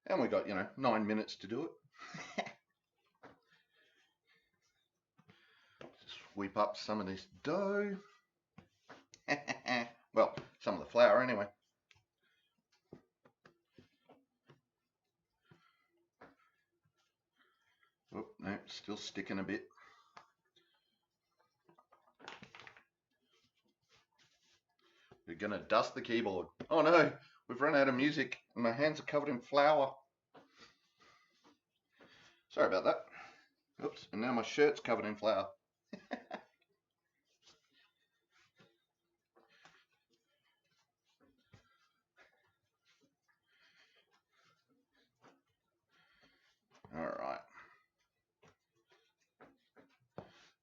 And we got, 9 minutes to do it. Sweep up some of this dough. Well, some of the flour anyway. Oh, no, still sticking a bit. We're going to dust the keyboard. Oh no, we've run out of music and my hands are covered in flour. Sorry about that. Oops, and now my shirt's covered in flour. All right.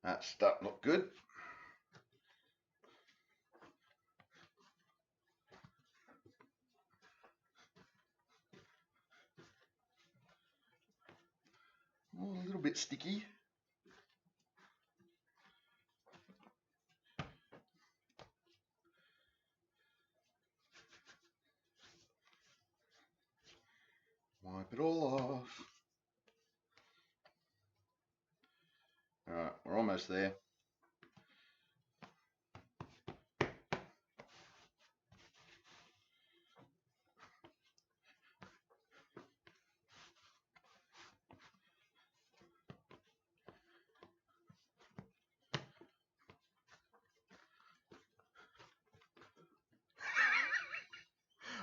That's starting to look good. Oh, a little bit sticky. Wipe it all off. All right, we're almost there.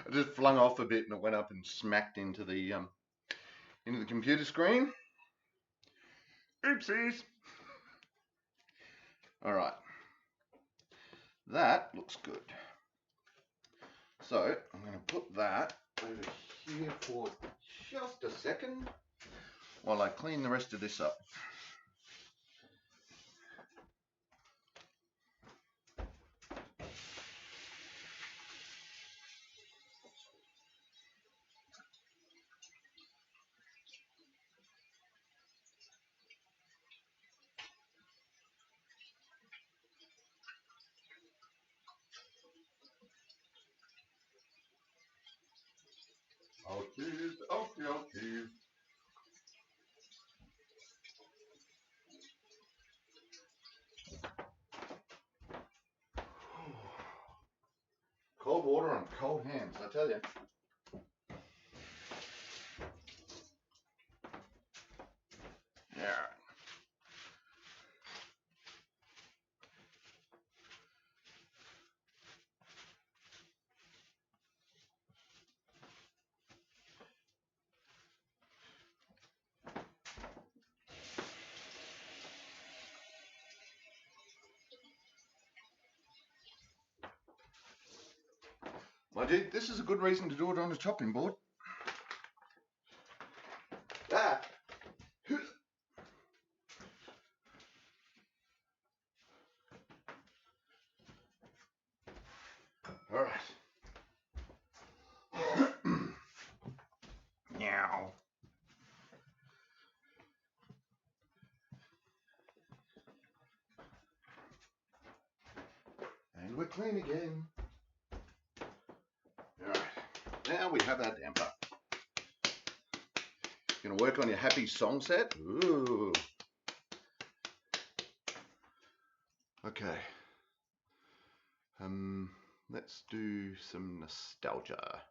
I just flung off a bit and it went up and smacked into the computer screen. Oopsies. All right, that looks good. So I'm going to put that over here for just a second while I clean the rest of this up. Okay. Cold water on cold hands, I tell you. Yeah. My dude, this is a good reason to do it on a chopping board. That. All right. Meow. And we're clean again. All right. Now we have our damper. Gonna work on your happy song set. Ooh. Okay. Let's do some nostalgia.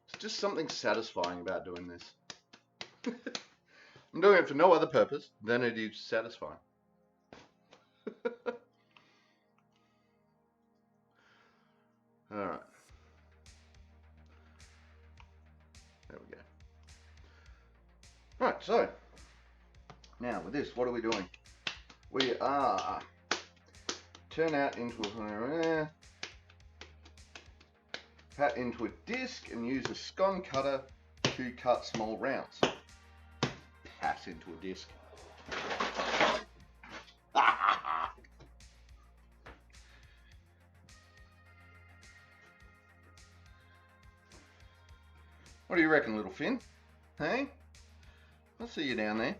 It's just something satisfying about doing this. I'm doing it for no other purpose than it is satisfying. All right. There we go. Right, so Now with this, what are we doing? We are turn out into a pat into a disc and use a scone cutter to cut small rounds. Pat into a disc. What do you reckon, little Finn? Hey? I'll see you down there.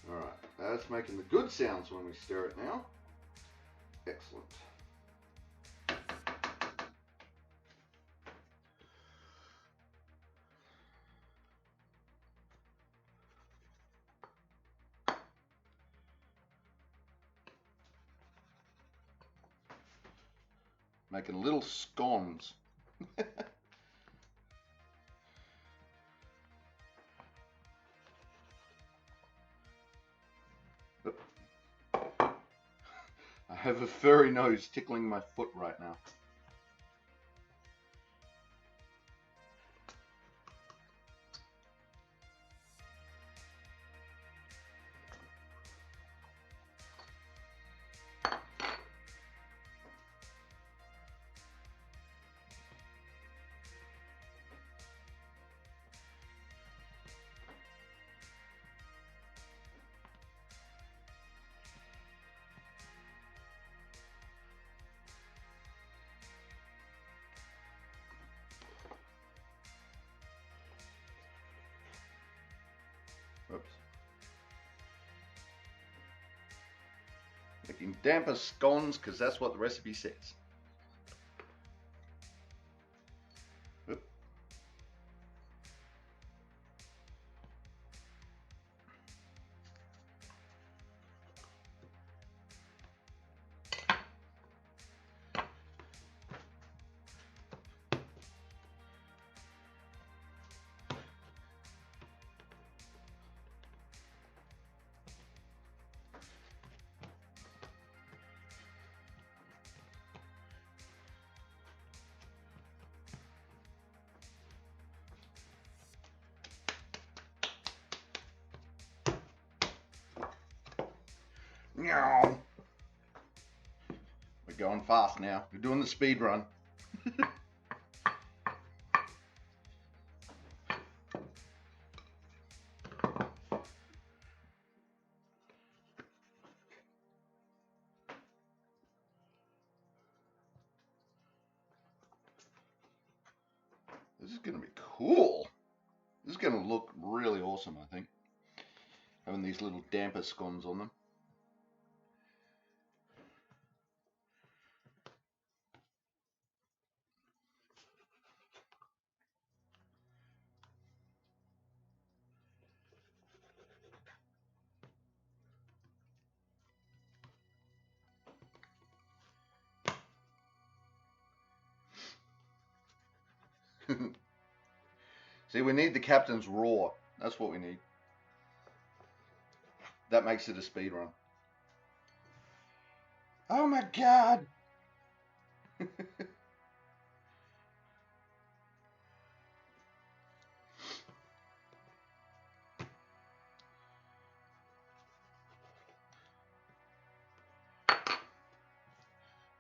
Alright, that's making the good sounds when we stir it now. Excellent. Making little scones. I have a furry nose tickling my foot right now. Oops. Making damper scones because that's what the recipe says. Oop. Meow. We're going fast now. We're doing the speed run. This is going to be cool. This is going to look really awesome, I think. Having these little damper scones on them. See, we need the captain's roar. That's what we need. That makes it a speed run. Oh my god!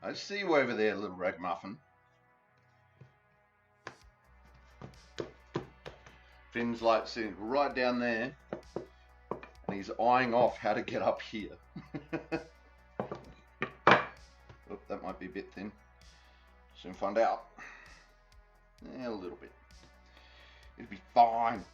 I see you over there, little ragamuffin. Finn's like sitting right down there, and he's eyeing off how to get up here. Oh, that might be a bit thin. Soon find out. Yeah, a little bit. It'll be fine.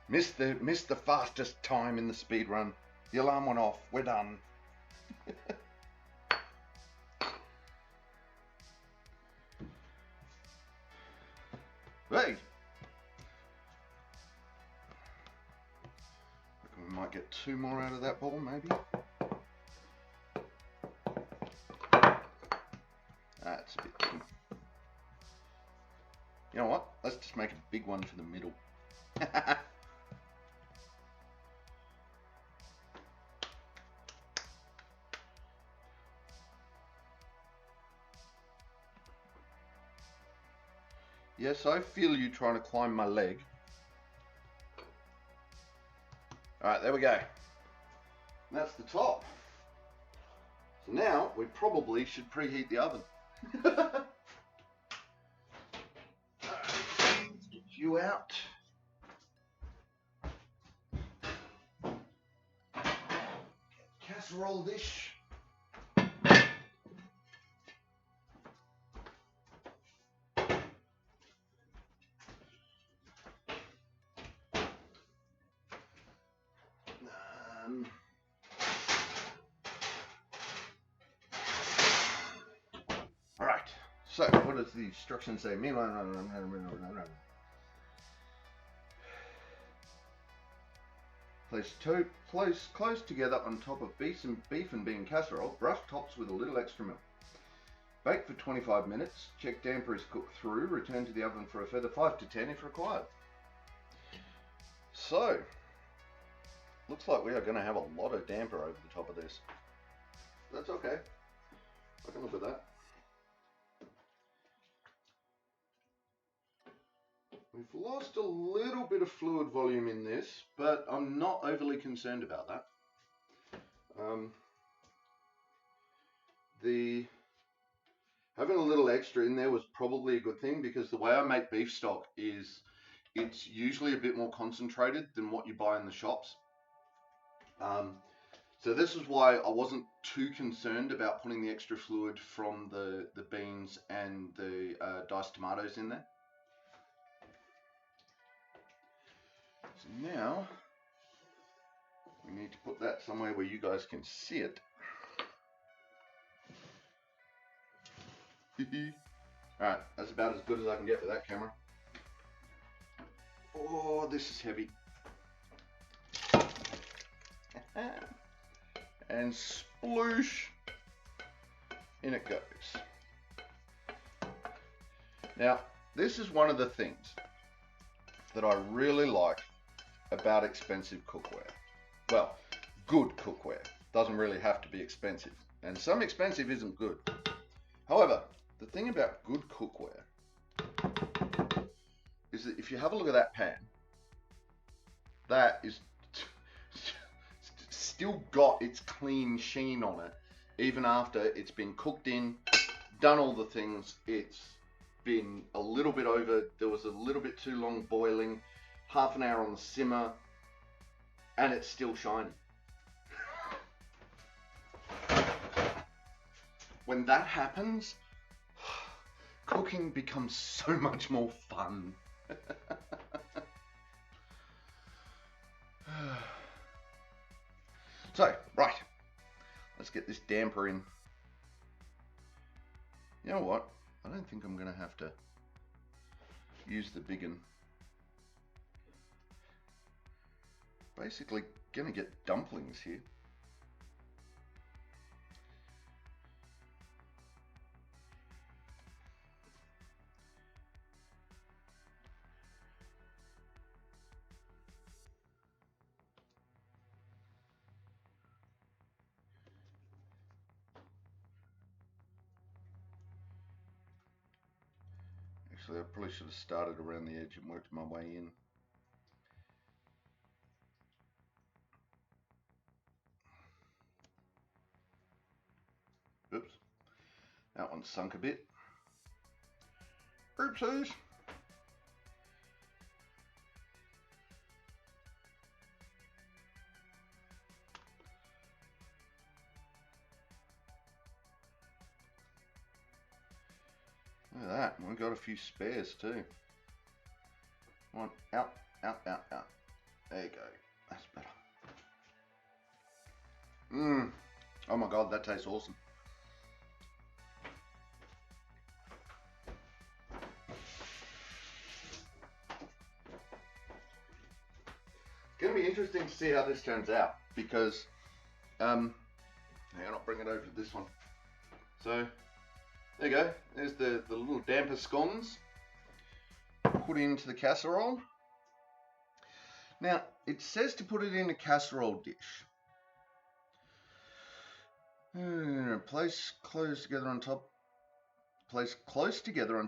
Missed the fastest time in the speed run. The alarm went off. We're done. Hey! We might get 2 more out of that ball, maybe. That's a bit thin. You know what? Let's just make a big one for the middle. Yes, I feel you trying to climb my leg. Alright, there we go. That's the top. So now we probably should preheat the oven. Let's get you out. Casserole dish. Alright, so what does the instruction say? Place close together on top of beef and bean casserole. Brush tops with a little extra milk. Bake for 25 minutes. Check damper is cooked through. Return to the oven for a further 5 to 10 if required. So, looks like we are going to have a lot of damper over the top of this. That's okay. I can live with that. We've lost a little bit of fluid volume in this, but I'm not overly concerned about that. Having a little extra in there was probably a good thing, because the way I make beef stock is it's usually a bit more concentrated than what you buy in the shops. So this is why I wasn't too concerned about putting the extra fluid from the beans and the diced tomatoes in there. So now we need to put that somewhere where you guys can see it. Alright, that's about as good as I can get with that camera. Oh, this is heavy. And sploosh, in it goes. Now, this is one of the things that I really like about expensive cookware. Well, good cookware. Doesn't really have to be expensive. And some expensive isn't good. However, the thing about good cookware is that if you have a look at that pan, that is still got its clean sheen on it, even after it's been cooked in, done all the things. It's been a little bit over, there was a little bit too long boiling, half an hour on the simmer, and it's still shiny. When that happens, cooking becomes so much more fun. So, right, let's get this damper in. You know what? I don't think I'm going to have to use the big one. Basically, going to get dumplings here. Actually, I probably should have started around the edge and worked my way in. Oops, that one sunk a bit. Oopsies. Look at that, we've got a few spares too. Come on, out, out, out, out. There you go. That's better. Oh my god, that tastes awesome. It's going to be interesting to see how this turns out because, hang on, I'll bring it over to this one. So, there you go. There's the little damper scones put into the casserole. Now, it says to put it in a casserole dish. Place close together on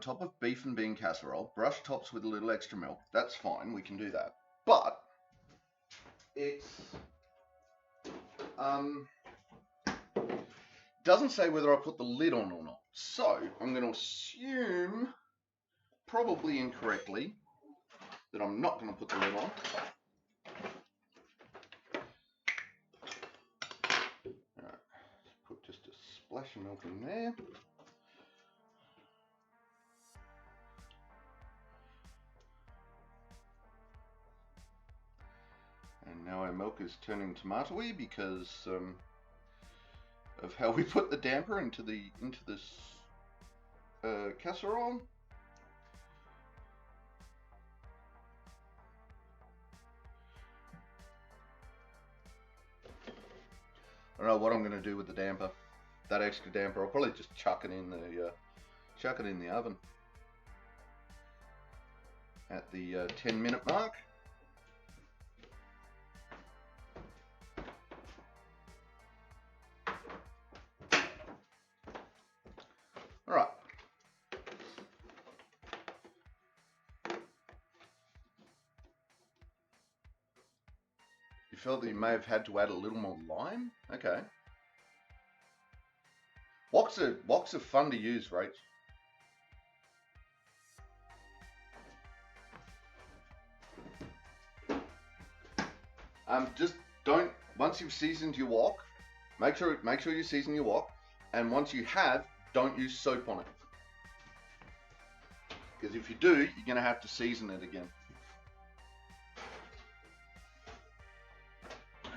top of beef and bean casserole. Brush tops with a little extra milk. That's fine, we can do that. But it's doesn't say whether I put the lid on or not. So I'm going to assume, probably incorrectly, that I'm not going to put the lid on. Alright, put just a splash of milk in there. And now our milk is turning tomatoey because of how we put the damper into this casserole. I don't know what I'm going to do with the damper. That extra damper, I'll probably just chuck it in the oven at the 10-minute mark. All right. You felt that you may have had to add a little more lime? Okay. Woks are fun to use, right? Just don't, once you've seasoned your wok, make sure you season your wok, and once you have, don't use soap on it. Because if you do, you're going to have to season it again.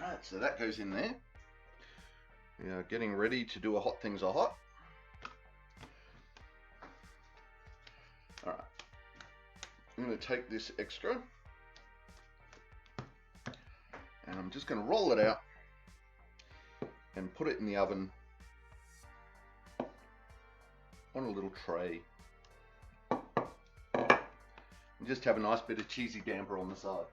Alright, so that goes in there. We are getting ready to do a hot things are hot. Alright, I'm going to take this extra and I'm just going to roll it out and put it in the oven on a little tray. And just have a nice bit of cheesy damper on the side.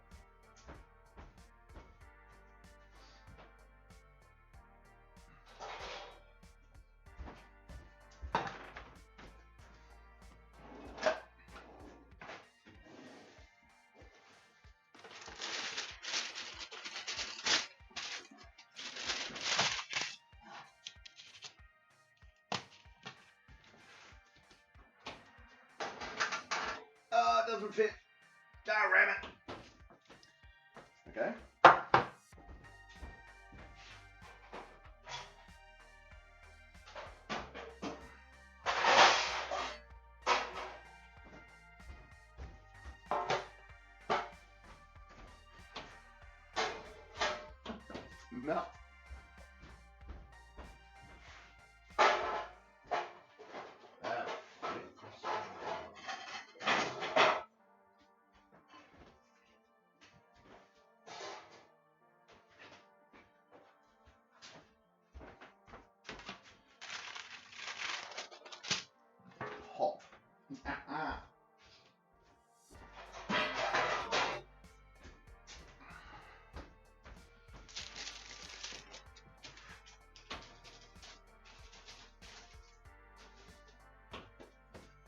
It doesn't fit. Ah, ram it. Okay. No. Hot.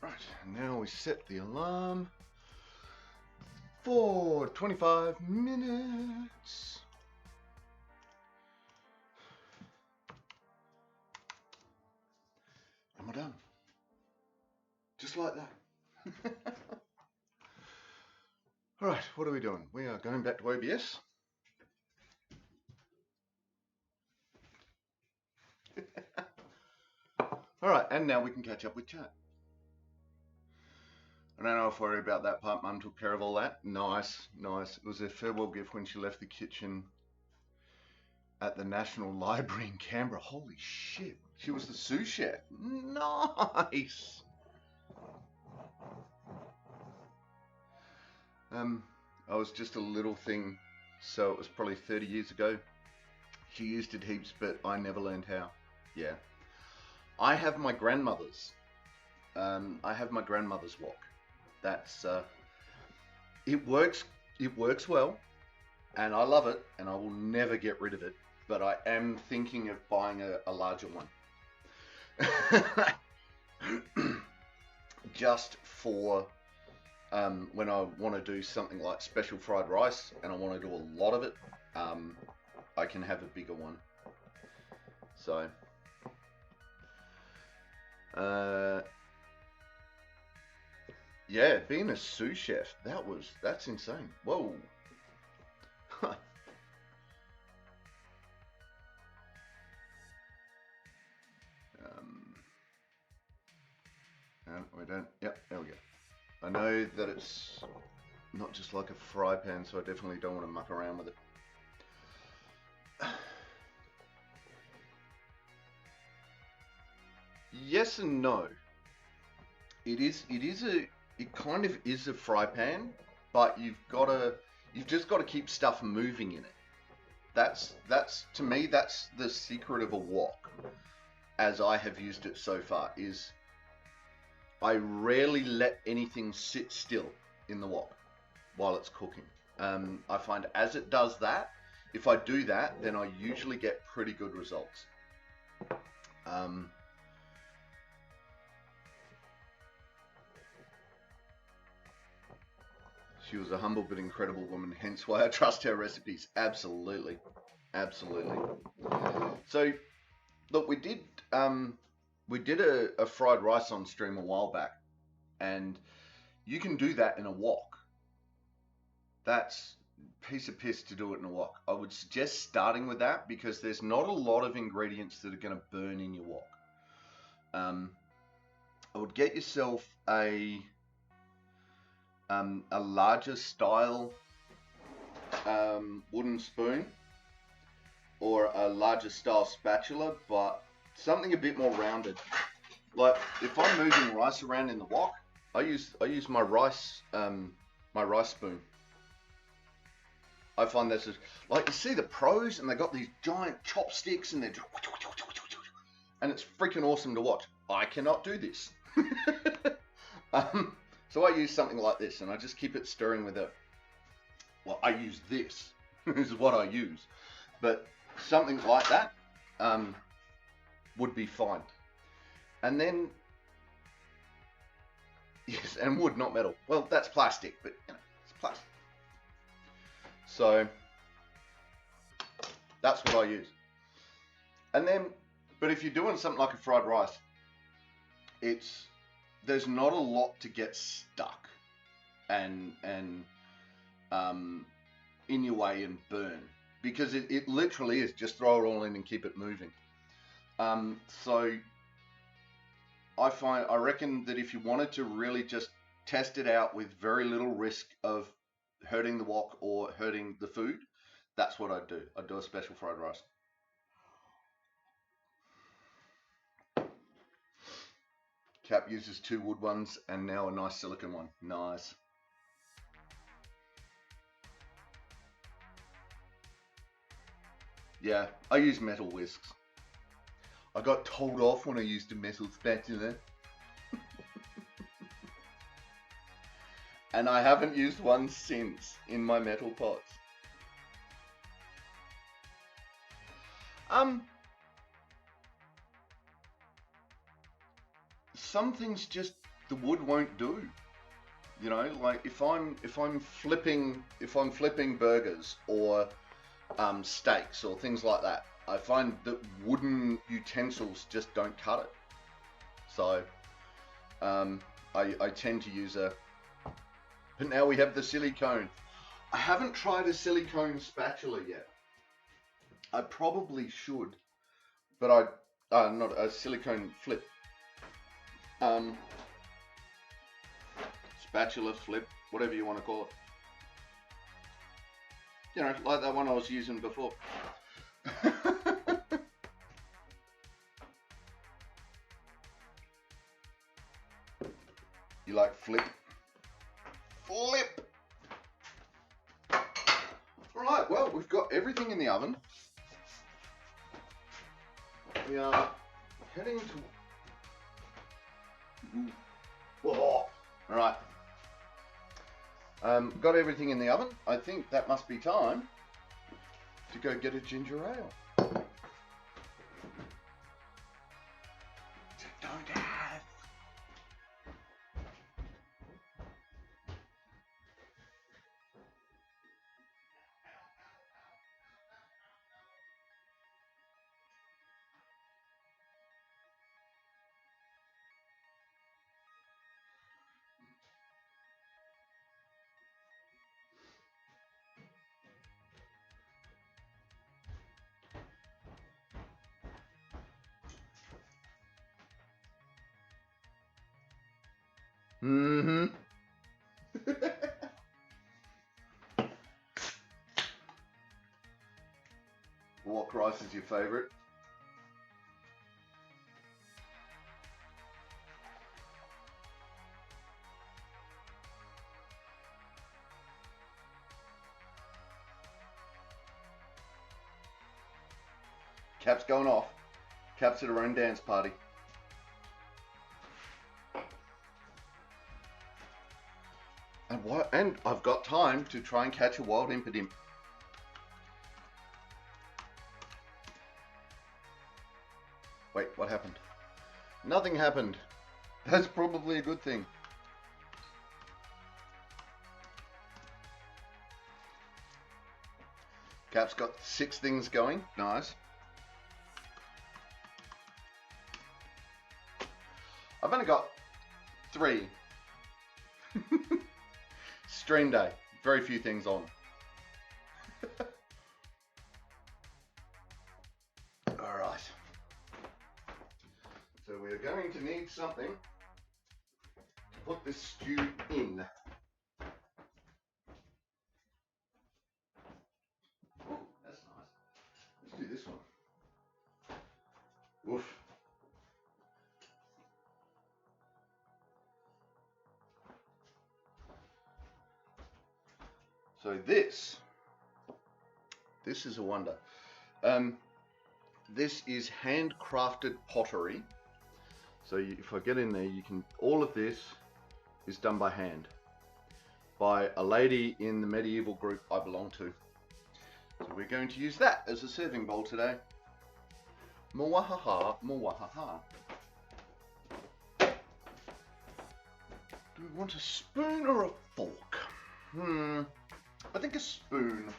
Right, now we set the alarm for 25 minutes. And we're done. Just like that. Alright, what are we doing? We are going back to OBS. Alright, and now we can catch up with chat. I don't have to worry about that part. Mum took care of all that. Nice, nice. It was a farewell gift when she left the kitchen at the National Library in Canberra. Holy shit. She was the sous chef. Nice. I was just a little thing, so it was probably 30 years ago. She used it heaps, but I never learned how. Yeah. I have my grandmother's. I have my grandmother's wok. That's it works well, and I love it, and I will never get rid of it, but I am thinking of buying a larger one. Just for when I want to do something like special fried rice and I want to do a lot of it, I can have a bigger one. So yeah, being a sous chef, that's insane. Whoa. No, we don't. Yep, there we go. I know that it's not just like a fry pan, so I definitely don't want to muck around with it. Yes and no. It kind of is a fry pan, but you've just got to keep stuff moving in it. That's to me, that's the secret of a wok, as I have used it so far, is I rarely let anything sit still in the wok while it's cooking. I find as it does that, if I do that, then I usually get pretty good results. She was a humble but incredible woman, hence why I trust her recipes. Absolutely. Absolutely. So, look, we did a fried rice on stream a while back, and you can do that in a wok. That's a piece of piss to do it in a wok. I would suggest starting with that because there's not a lot of ingredients that are going to burn in your wok. I would get yourself a larger style wooden spoon or a larger style spatula, but something a bit more rounded. Like if I'm moving rice around in the wok, I use my rice spoon. I find that's like, you see the pros and they got these giant chopsticks and they're just, and it's freaking awesome to watch. I cannot do this. So I use something like this, and I just keep it stirring with it. Well, I use this. This is what I use. But something like that would be fine. And then, yes, and wood, not metal. Well, that's plastic, but you know, it's plastic. So that's what I use. And then, but if you're doing something like a fried rice, there's not a lot to get stuck and in your way and burn, because it literally is just throw it all in and keep it moving. So I reckon that if you wanted to really just test it out with very little risk of hurting the wok or hurting the food, that's what I'd do. I'd do a special fried rice. Cap uses 2 wood ones and now a nice silicone one. Nice. Yeah, I use metal whisks. I got told off when I used a metal spatula. And I haven't used one since in my metal pots. Some things just the wood won't do. You know, like if I'm flipping burgers or steaks or things like that, I find that wooden utensils just don't cut it. So I tend to use but now we have the silicone. I haven't tried a silicone spatula yet. I probably should, but not a silicone flip. spatula, flip, whatever you want to call it. You know, like that one I was using before. You like flip? Flip! Alright, well, we've got everything in the oven. We are heading to... Whoa. Alright. Got everything in the oven. I think that must be time to go get a ginger ale. Don't have. Mm-hmm. What rice is your favourite? Cap's going off. Cap's at her own dance party. And what? And I've got time to try and catch a wild impidimp. Wait, what happened? Nothing happened. That's probably a good thing. Cap's got 6 things going. Nice. I've only got 3. Stream day. Very few things on. Alright. So we're going to need something to put this stew in. Ooh, that's nice. Let's do this one. Woof. So this is a wonder. This is handcrafted pottery. So if I get in there, you can. All of this is done by hand by a lady in the medieval group I belong to. So we're going to use that as a serving bowl today. Mwahaha, mwahaha. Do we want a spoon or a fork? I think a spoon.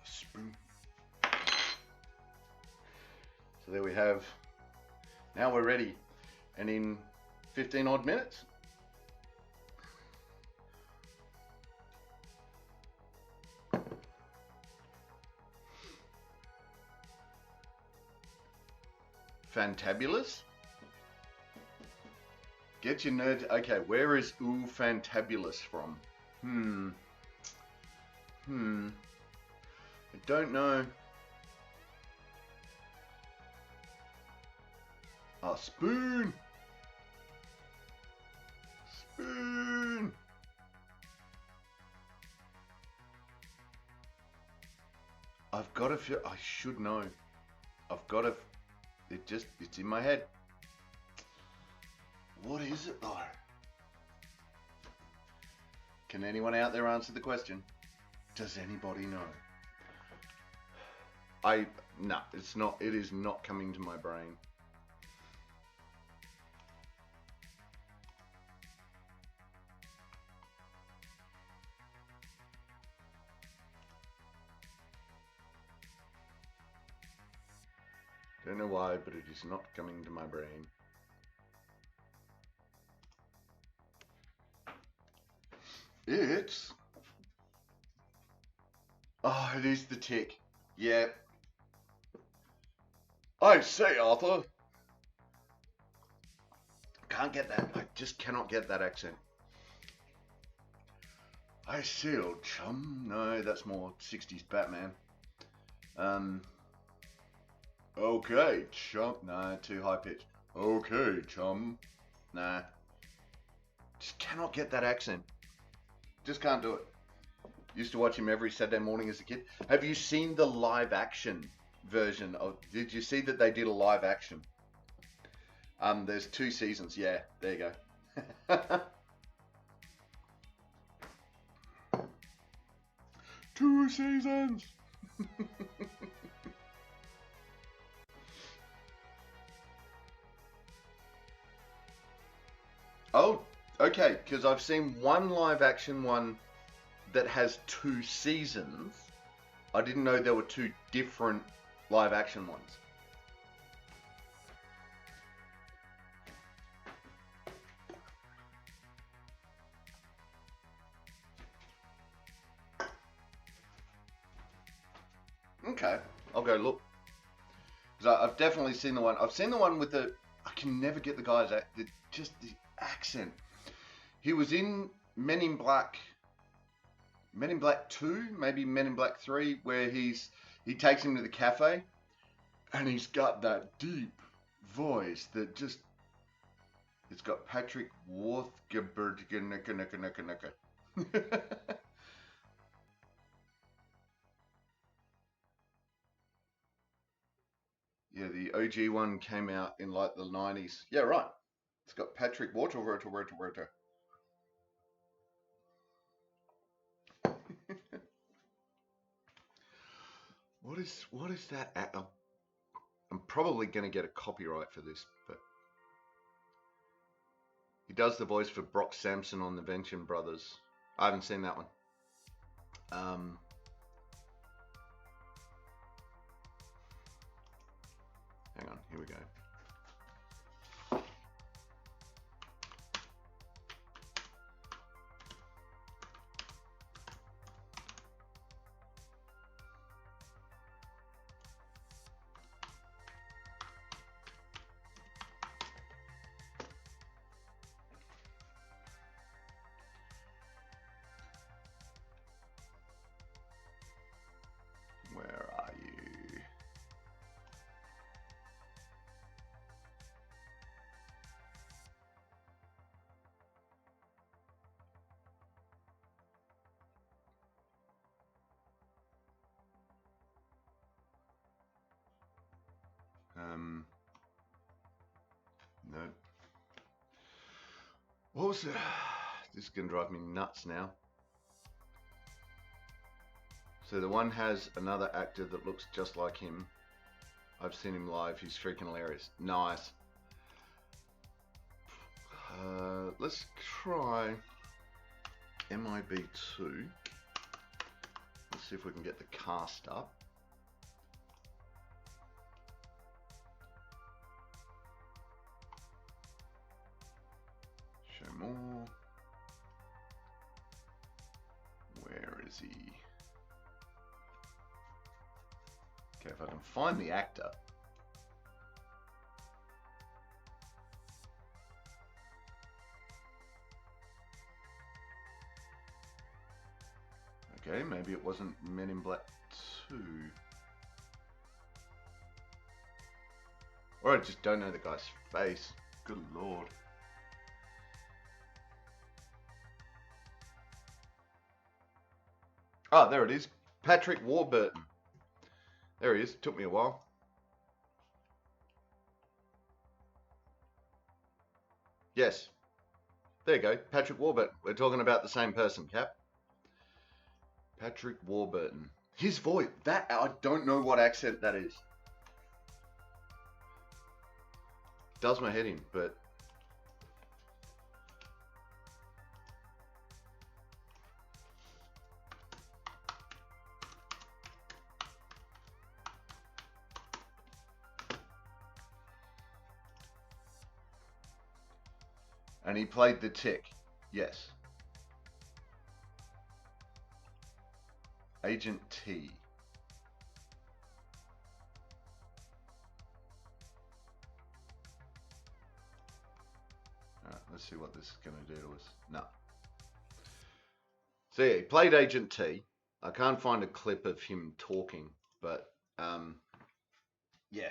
Spoon. So there we have. Now we're ready. And in 15 odd minutes, fantabulous. Get your nerd. Okay, where is ooh fantabulous from? I don't know. Ah, spoon. Spoon. I've got to feel. I should know. I've got to. It's in my head. What is it though? Can anyone out there answer the question? Does anybody know? No, it's not. It is not coming to my brain. Don't know why, but it is not coming to my brain. It's Oh, it is the Tick. Yeah. I say, Arthur. Can't get that. I just cannot get that accent. I say, old chum. No, that's more 60s Batman. Okay, chum. Nah, too high pitched. Okay, chum. Nah. Just cannot get that accent. Just can't do it. Used to watch him every Saturday morning as a kid. Have you seen the live action version of? Did you see that they did a live action? There's 2 seasons. Yeah, there you go. 2 seasons. Oh, okay. Because I've seen one live action one that has 2 seasons. I didn't know there were 2 different live action ones. Okay, I'll go look. Because I've definitely seen the one. I've seen the one with the. I can never get the guy's just the accent. He was in Men in Black 2, maybe Men in Black 3, where he takes him to the cafe, and he's got that deep voice that just. It's got Patrick Warthgabert. Yeah, the OG one came out in like the 90s. Yeah, right. It's got Patrick Water. What is that? I'm probably going to get a copyright for this, but he does the voice for Brock Sampson on the Venture Brothers. I haven't seen that one. Hang on, here we go. Where are you? No. What was it? This is going to drive me nuts now. So the one has another actor that looks just like him. I've seen him live. He's freaking hilarious. Nice. Let's try MIB2. Let's see if we can get the cast up. Show more. Where is he? Okay, if I can find the actor. Okay, maybe it wasn't Men in Black 2. Or I just don't know the guy's face. Good lord. Oh, there it is. Patrick Warburton. There he is. Took me a while. Yes. There you go. Patrick Warburton. We're talking about the same person, Cap. Patrick Warburton. His voice. That, I don't know what accent that is. Does my head in, but... And he played the Tick. Yes. Agent T. Alright, let's see what this is going to do to us. No. So yeah, he played Agent T. I can't find a clip of him talking, but yeah.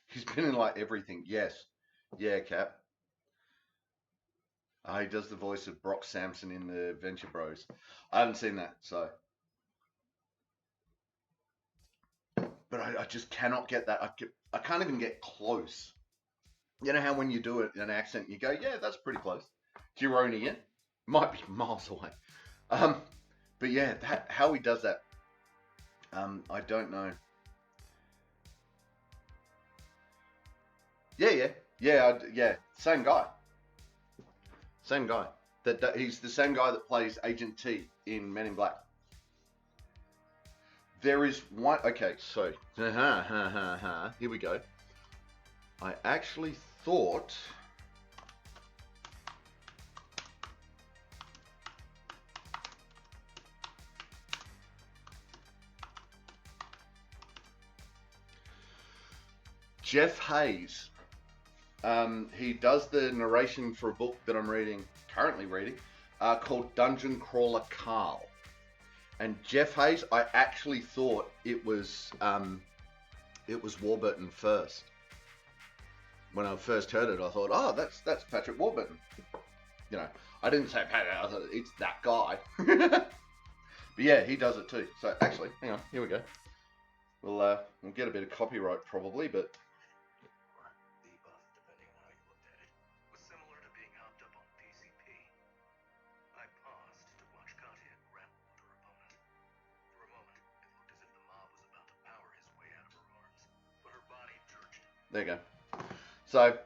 He's been in like everything. Yes. Yeah, Cap. He does the voice of Brock Sampson in the Venture Bros. I haven't seen that, so. But I just cannot get that. I can't even get close. You know how when you do it in an accent, you go, yeah, that's pretty close. Gironian. Might be miles away. But yeah, how he does that, I don't know. Yeah. Same guy. Same guy. That he's the same guy that plays Agent T in Men in Black. There is one. Okay, so here we go. I actually thought. Jeff Hayes. He does the narration for a book that I'm currently reading, called Dungeon Crawler Carl. And Jeff Hayes, I actually thought it was Warburton first. When I first heard it, I thought, oh, that's Patrick Warburton. You know, I didn't say Patrick. I thought it's that guy. But yeah, he does it too. So actually, hang on, here we go. We'll get a bit of copyright probably, but. There you go. So,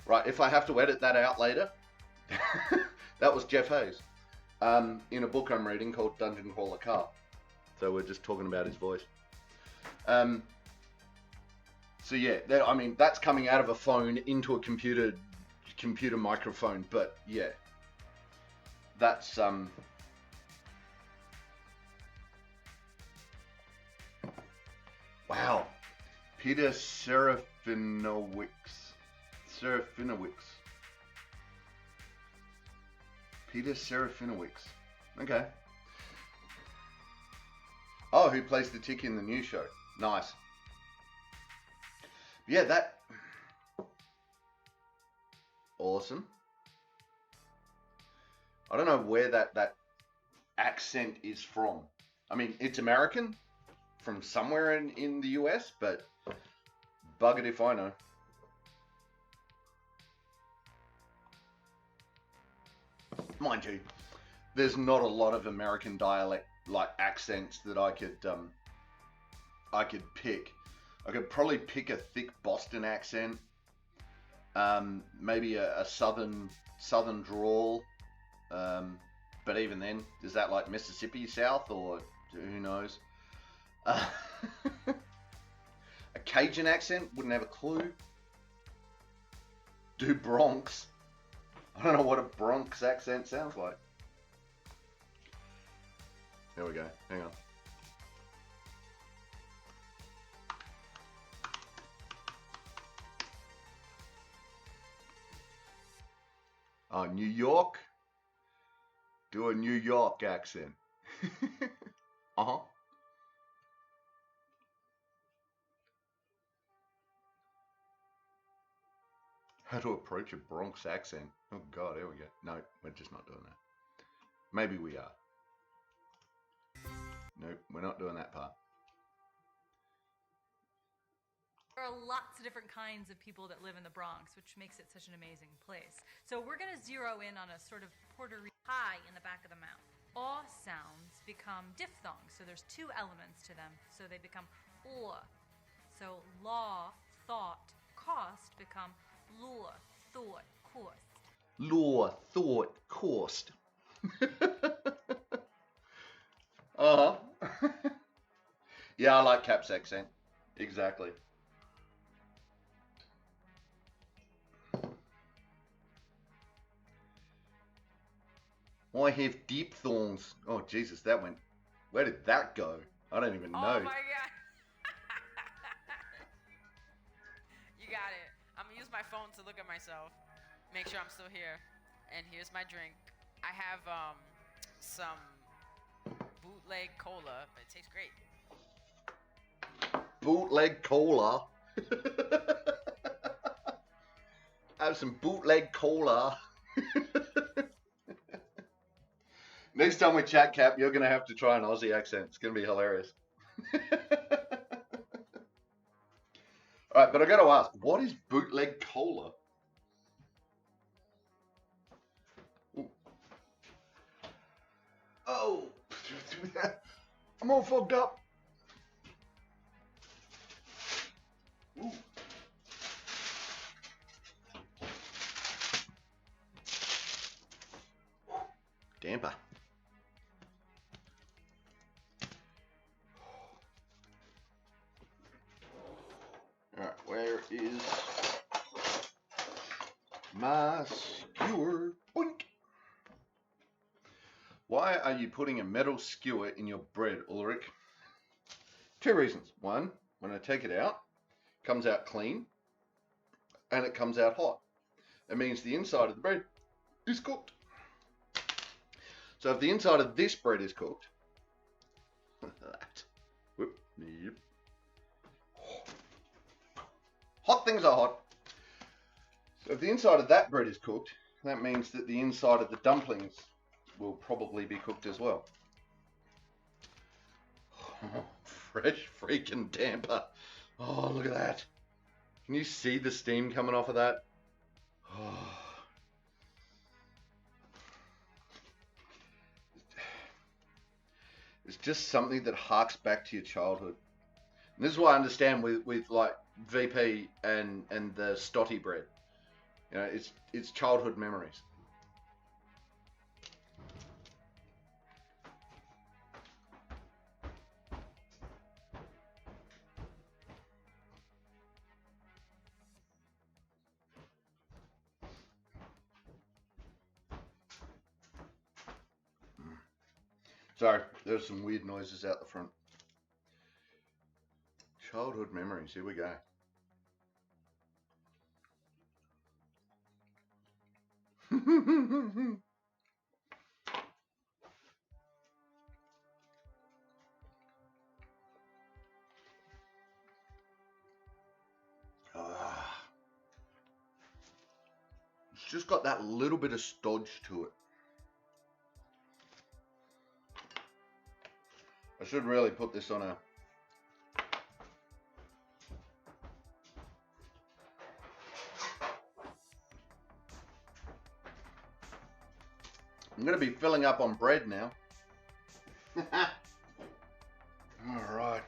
right, if I have to edit that out later, that was Jeff Hayes in a book I'm reading called Dungeon Crawler Carl. So we're just talking about his voice. So yeah, I mean, that's coming out of a phone into a computer microphone, but yeah, that's wow. Peter Serafinowicz. Peter Serafinowicz. Okay. Oh, who plays the Tick in the new show? Nice. Yeah, that. Awesome. I don't know where that accent is from. I mean, it's American, from somewhere in the US, but buggered if I know. Mind you, there's not a lot of American dialect like accents that I could pick. I could probably pick a thick Boston accent, maybe a southern drawl, but even then, is that like Mississippi South or who knows? A Cajun accent, wouldn't have a clue. Do Bronx. I don't know what a Bronx accent sounds like. There we go. Hang on. Oh, New York? Do a New York accent. Uh-huh. How to approach a Bronx accent. Oh God, here we go. No, we're just not doing that. Maybe we are. Nope, we're not doing that part. There are lots of different kinds of people that live in the Bronx, which makes it such an amazing place. So we're going to zero in on a sort of Puerto Rican high in the back of the mouth. Aw sounds become diphthongs, so there's two elements to them, so they become or. So law, thought, cost become lure, thought, cost. Lure, thought, cost. Uh-huh. Yeah, I like Cap's accent. Exactly. I have deep thorns. Oh, Jesus, that went... Where did that go? I don't even know. Oh my god. You got it. I'm gonna use my phone to look at myself. Make sure I'm still here. And here's my drink. I have some bootleg cola. It tastes great. Bootleg cola. Have some bootleg cola. Next time we chat, Cap, you're going to have to try an Aussie accent. It's going to be hilarious. All right, but I got to ask, what is bootleg cola? Ooh. Oh, I'm all fogged up. Ooh. Damper. Alright, where is my skewer? Boink! Why are you putting a metal skewer in your bread, Ulrich? 2 reasons. One, when I take it out, it comes out clean, and it comes out hot. It means the inside of the bread is cooked. So if the inside of this bread is cooked, whoop, yep. Hot things are hot. So if the inside of that bread is cooked, that means that the inside of the dumplings will probably be cooked as well. Oh, fresh freaking damper. Oh, look at that. Can you see the steam coming off of that? Oh. It's just something that harks back to your childhood. And this is what I understand with like VP and the Stotty bread. You know, it's childhood memories. Sorry, there's some weird noises out the front. Childhood memories, here we go. It's just got that little bit of stodge to it. I should really put this on a... I'm going to be filling up on bread now. All right.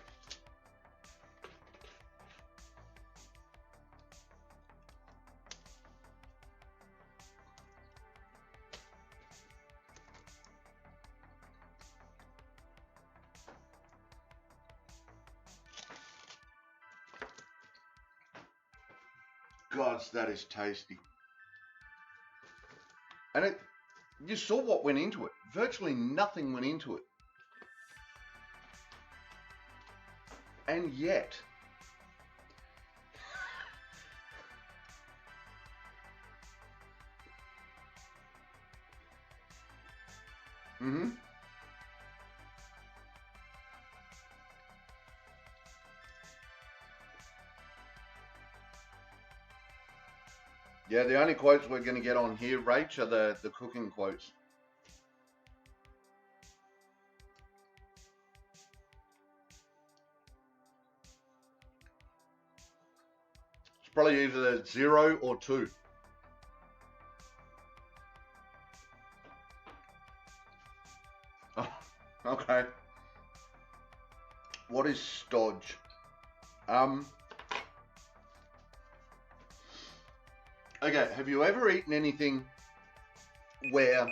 Gods, that is tasty. And you saw what went into it. Virtually nothing went into it. And yet, Yeah, the only quotes we're going to get on here, Rach, are the cooking quotes. It's probably either 0 or 2. Oh, okay. What is stodge? Okay, have you ever eaten anything where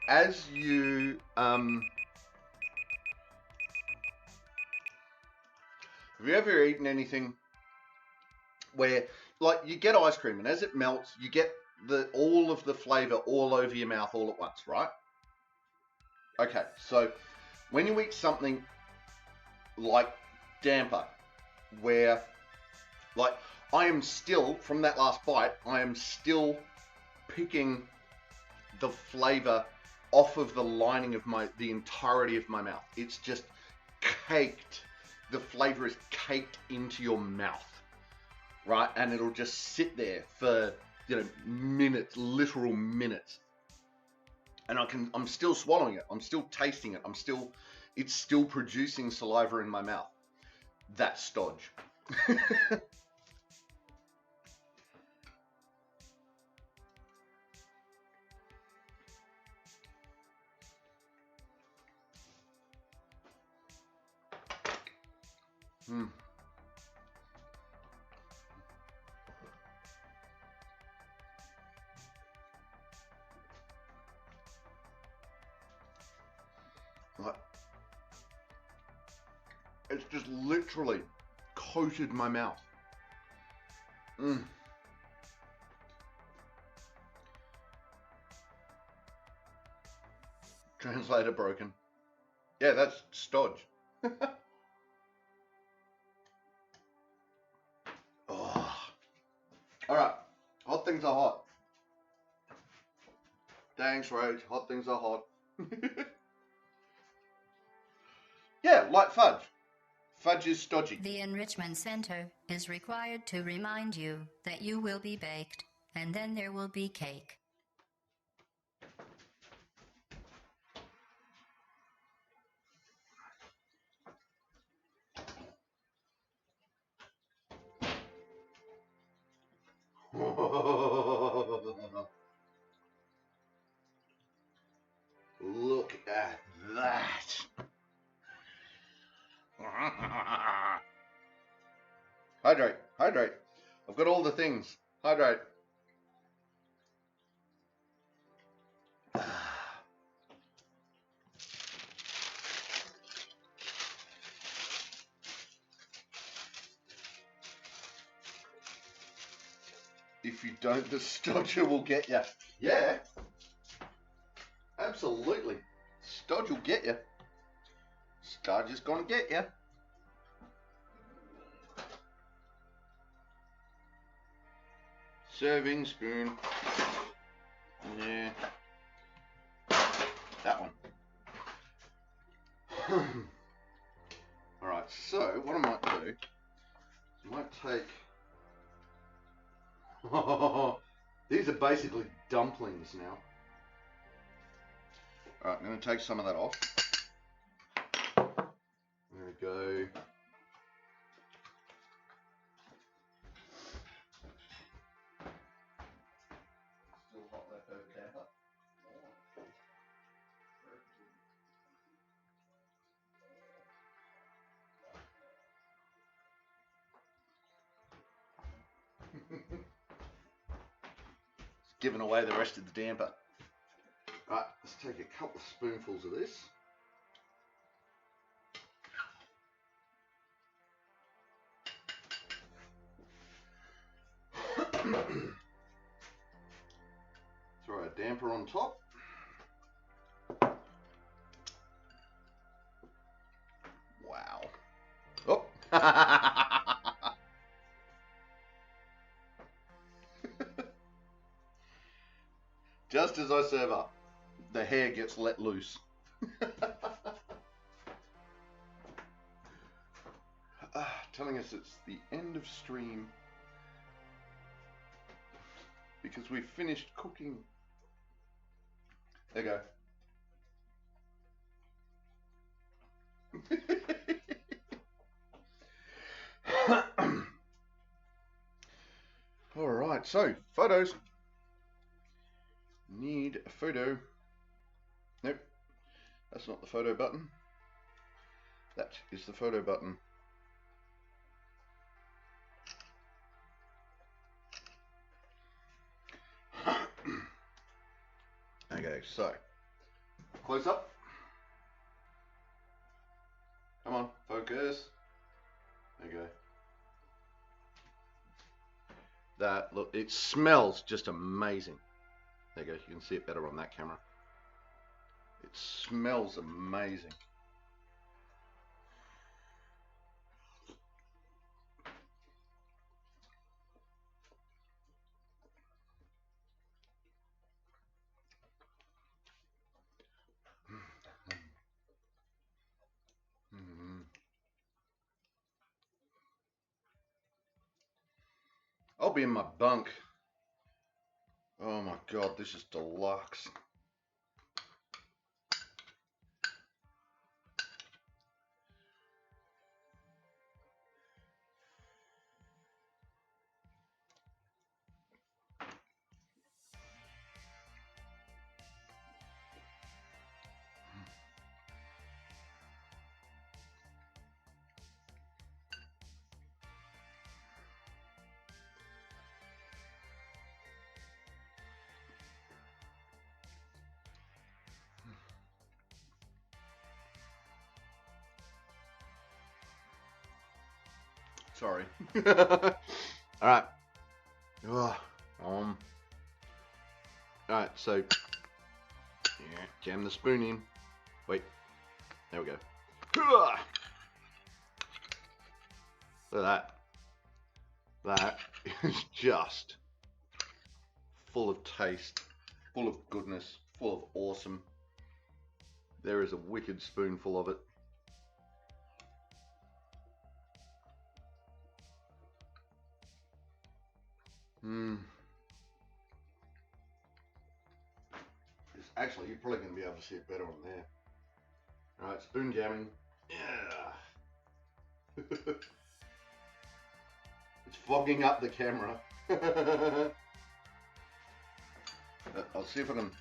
as you have you ever eaten anything where, like, you get ice cream and as it melts you get all of the flavor all over your mouth all at once, right? Okay, so when you eat something like damper, where, like, I am still, from that last bite, I am still picking the flavor off of the lining of the entirety of my mouth. It's just caked. The flavor is caked into your mouth, right? And it'll just sit there for, minutes, literal minutes. And I'm still swallowing it. I'm still tasting it. It's still producing saliva in my mouth. That's stodge. Hmm. Like, it's just literally coated my mouth. Mm. Translator broken. Yeah, that's stodge. Oh. All right, hot things are hot. Thanks, Rage. Hot things are hot. Yeah, like fudge. Fudge is stodgy. The Enrichment Center is required to remind you that you will be baked, and then there will be cake. Look at that. Hydrate, hydrate. I've got all the things. Hydrate. If you don't, the stodger will get you. Yeah. Absolutely. Stodge will get you. Stodge is gonna get you. Serving spoon. Yeah. That one. Alright, so what I might do, I might take... These are basically dumplings now. Alright, I'm going to take some of that off. There we go. Still hot leftover damper. It's giving away the rest of the damper. Right, let's take a couple of spoonfuls of this. Throw a damper on top. Wow. Oh. Just as I serve up, the hair gets let loose. Telling us it's the end of stream because we've finished cooking. There you go. All right, so photos. Need a photo. Nope, that's not the photo button. That is the photo button. Okay, so close up. Come on, focus. There you go. That, look, it smells just amazing. There you go, you can see it better on that camera. It smells amazing. I'll be in my bunk. Oh my god, this is deluxe. Sorry. Alright. Alright, so yeah, jam the spoon in. Wait. There we go. Look at that. That is just full of taste, full of goodness, full of awesome. There is a wicked spoonful of it. Actually, you're probably going to be able to see it better on there. Alright, spoon jamming. Yeah. It's fogging up the camera. I'll see if I can.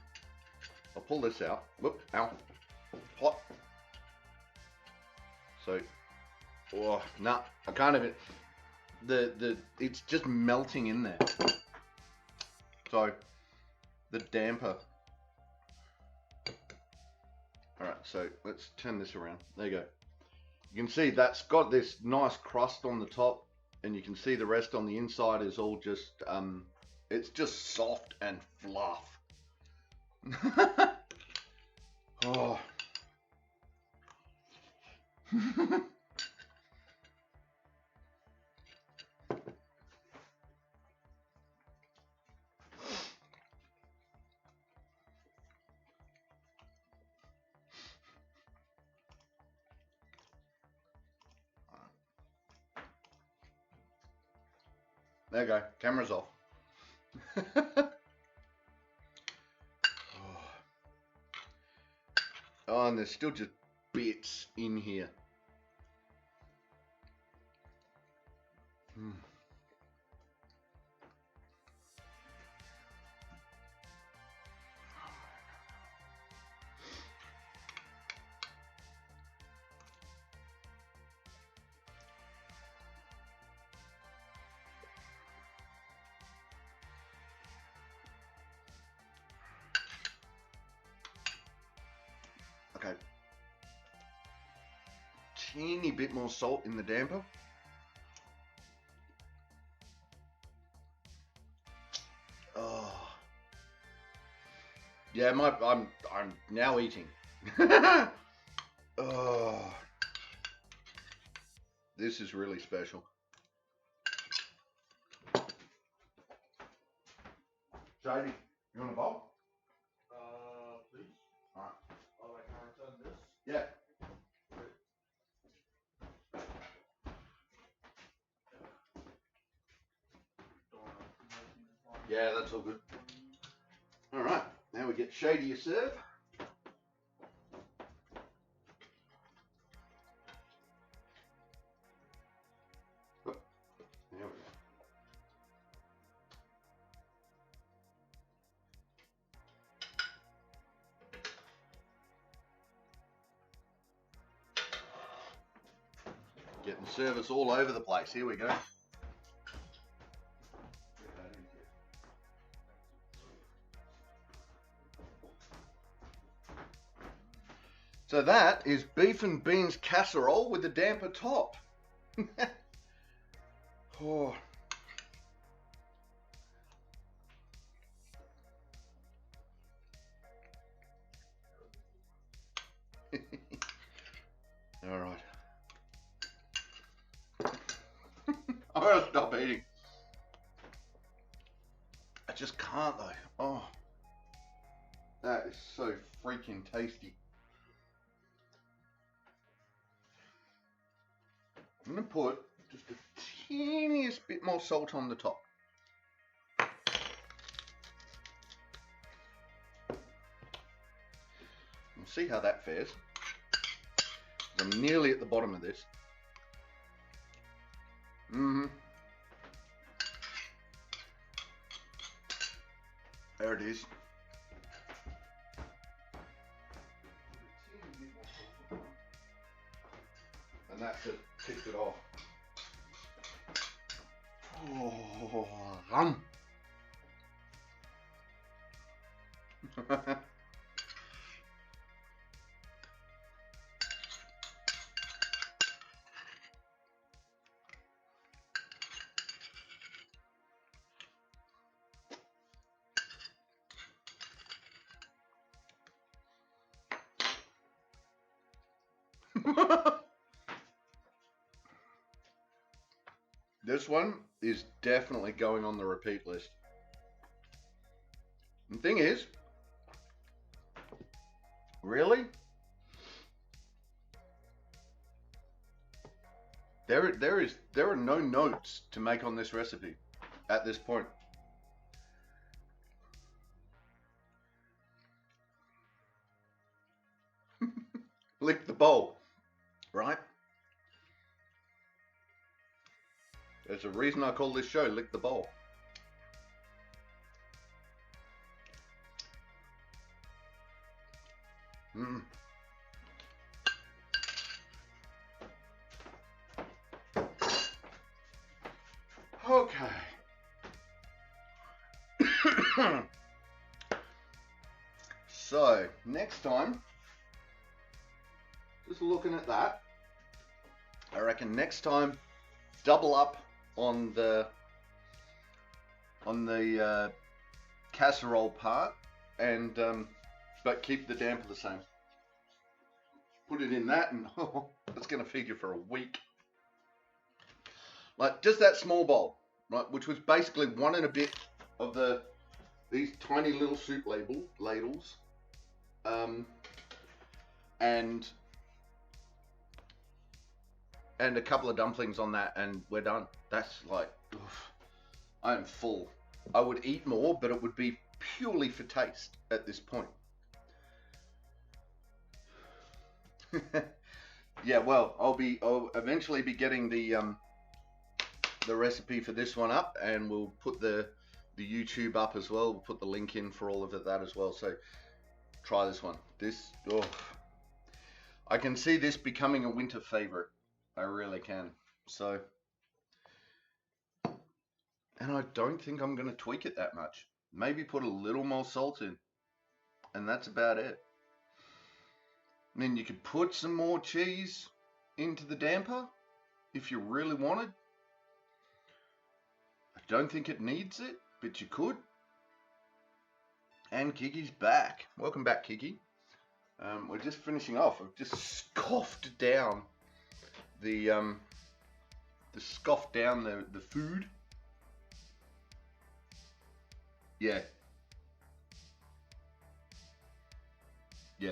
I'll pull this out. Whoop, ow. Hot. So, oh, nah, I can't even. It's just melting in there. So, the damper. Alright, so let's turn this around. There you go. You can see that's got this nice crust on the top, and you can see the rest on the inside is all just, it's just soft and fluff. Oh. There you go, camera's off. Oh, and there's still just bits in here. Okay. Teeny bit more salt in the damper. Oh. Yeah, I'm now eating. Oh. This is really special. Shady, you want a bowl? Please. Alright. Oh, I can return this? Yeah. Yeah, that's all good. Alright, now we get Shady a serve. Oh, there we go. Getting service all over the place. Here we go. So that is beef and beans casserole with a damper top. Oh. gotta stop eating. I just can't though. Oh, that is so freaking tasty. I'm gonna put just the teeniest bit more salt on the top. We'll see how that fares. I'm nearly at the bottom of this. There it is. And that's it, kicked it off. Oh, This one is definitely going on the repeat list. The thing is, really, there are no notes to make on this recipe at this point. Lick the bowl, right? There's a reason I call this show Lick the Bowl. Okay. So, next time, just looking at that, I reckon next time, double up on the casserole part, and but keep the damper the same. Put it in that, and oh, that's going to feed you for a week. Like just that small bowl, right, which was basically 1 and a bit of these tiny little soup ladles, and a couple of dumplings on that, and we're done. That's like, oof, I am full. I would eat more, but it would be purely for taste at this point. Yeah, well, I'll eventually be getting the recipe for this one up, and we'll put the YouTube up as well. We'll put the link in for all of that as well. So try this one. I can see this becoming a winter favorite. I really can. So, and I don't think I'm going to tweak it that much. Maybe put a little more salt in, and that's about it. And then you could put some more cheese into the damper if you really wanted. I don't think it needs it, but you could. And Kiki's back. Welcome back, Kiki. We're just finishing off. I've just scoffed down the food. Yeah,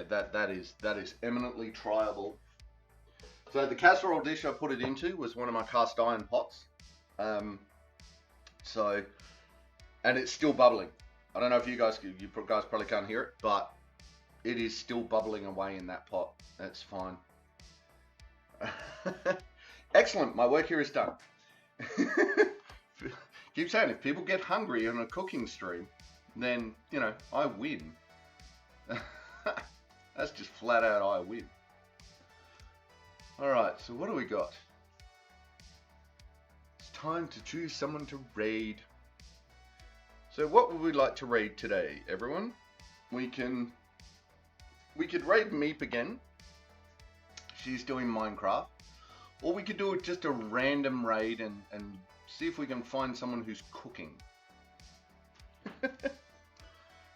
that is eminently triable. So the casserole dish I put it into was one of my cast iron pots. So, and it's still bubbling. I don't know if you guys probably can't hear it, but it is still bubbling away in that pot. That's fine. Excellent. My work here is done. Keep saying, if people get hungry on a cooking stream, then, you know, I win. That's just flat out I win. Alright, so what do we got? It's time to choose someone to raid. So what would we like to raid today, everyone? We could raid Meep again. She's doing Minecraft. Or we could do just a random raid and see if we can find someone who's cooking.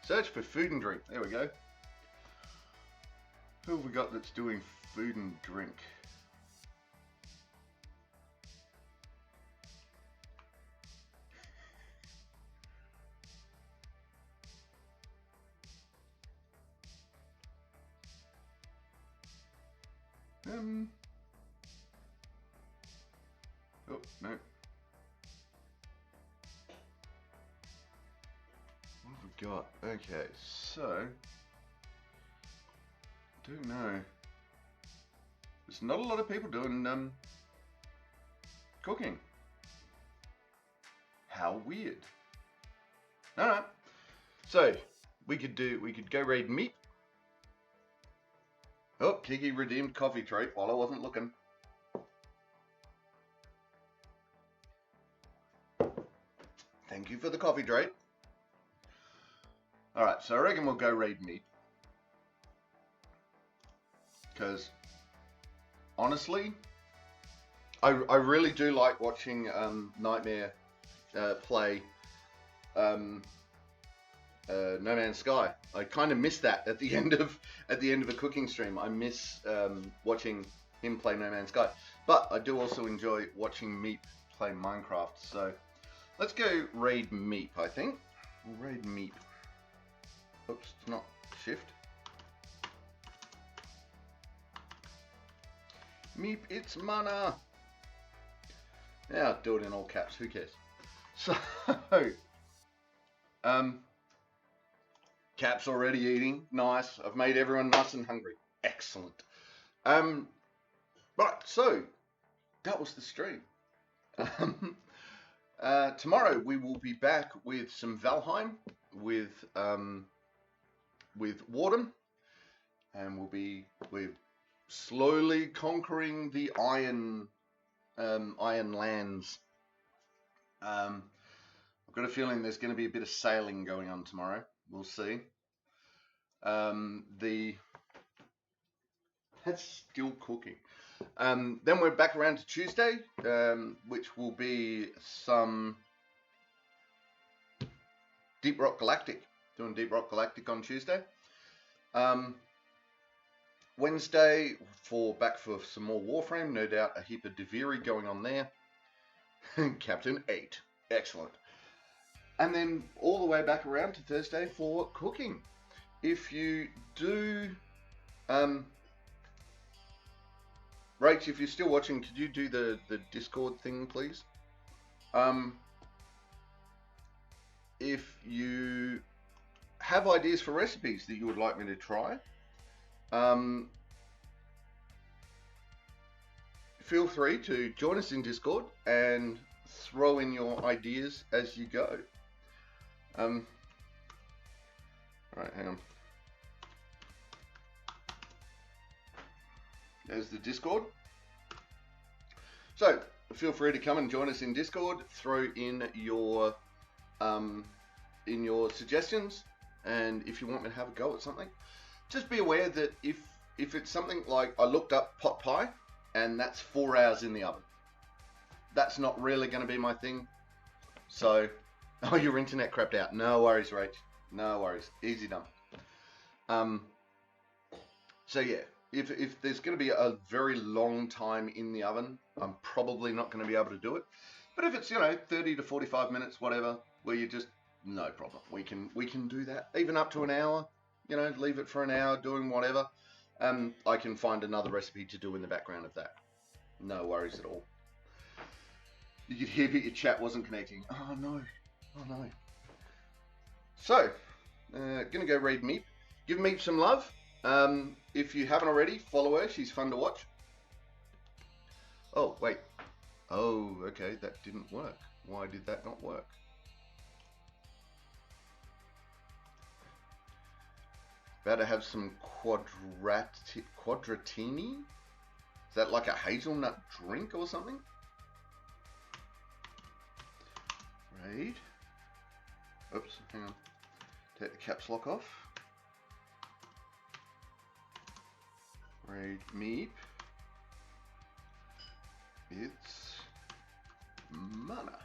Search for food and drink. There we go. Who have we got that's doing food and drink? Oh, no. What have we got? Okay, so don't know. There's not a lot of people doing cooking. How weird. Alright. So we could go raid meat. Oh, Kiki redeemed coffee trait while I wasn't looking. Thank you for the coffee trait. Alright, so I reckon we'll go raid meat. Because honestly, I really do like watching Nightmare play No Man's Sky. I kind of miss that at the end of a cooking stream. I miss watching him play No Man's Sky. But I do also enjoy watching Meep play Minecraft. So let's go raid Meep, I think. We'll raid Meep. Oops, it's not shift. Meep, it's mana. Yeah, I'll do it in all caps, who cares? So, Cap's already eating, nice. I've made everyone nice and hungry, excellent. Right, so, that was the stream. Tomorrow we will be back with some Valheim, with Warden, and we're slowly conquering the Iron Lands. I've got a feeling there's going to be a bit of sailing going on tomorrow. We'll see. That's still cooking. Then we're back around to Tuesday, which will be some Deep Rock Galactic. Doing Deep Rock Galactic on Tuesday. Wednesday, back for some more Warframe. No doubt a heap of Deviri going on there. Captain 8. Excellent. And then all the way back around to Thursday for cooking. If you do... Rach, if you're still watching, could you do the Discord thing, please? If you have ideas for recipes that you would like me to try, feel free to join us in Discord and throw in your ideas as you go. Alright, hang on. There's the Discord. So, feel free to come and join us in Discord. Throw in your suggestions, and if you want me to have a go at something, just be aware that if it's something like I looked up pot pie, and that's 4 hours in the oven. That's not really going to be my thing. So, oh, your internet crapped out. No worries, Rach. No worries. Easy done. So yeah, if there's going to be a very long time in the oven, I'm probably not going to be able to do it. But if it's 30 to 45 minutes, whatever, where you just no problem, we can do that. Even up to an hour. Leave it for an hour doing whatever. I can find another recipe to do in the background of that. No worries at all. You could hear your chat wasn't connecting. Oh no. Oh no. So, gonna go raid Meep. Give Meep some love. If you haven't already, follow her. She's fun to watch. Oh, wait. Oh, okay. That didn't work. Why did that not work? About to have some quadratini? Is that like a hazelnut drink or something? Raid. Oops, hang on. Take the caps lock off. Raid Meep. It's mana.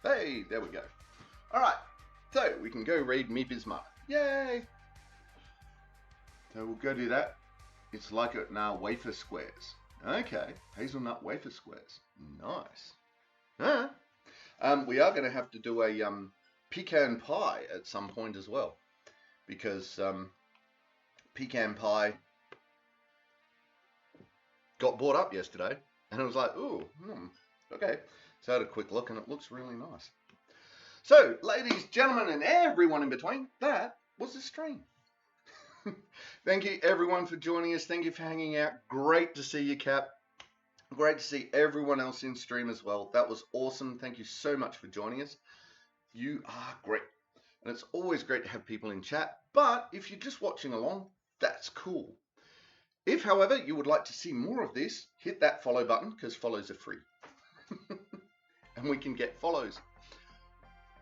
Hey, there we go. Alright, so we can go raid Meep is mana. Yay! So we'll go do that. It's like it now, wafer squares. Okay, hazelnut wafer squares. Nice. We are going to have to do a pecan pie at some point as well, because pecan pie got bought up yesterday, and it was like, ooh, okay. So I had a quick look, and it looks really nice. So, ladies, gentlemen, and everyone in between, that was the stream. Thank you, everyone, for joining us. Thank you for hanging out. Great to see you, Cap. Great to see everyone else in stream as well. That was awesome. Thank you so much for joining us. You are great. And it's always great to have people in chat. But if you're just watching along, that's cool. If, however, you would like to see more of this, hit that follow button, because follows are free. And we can get follows.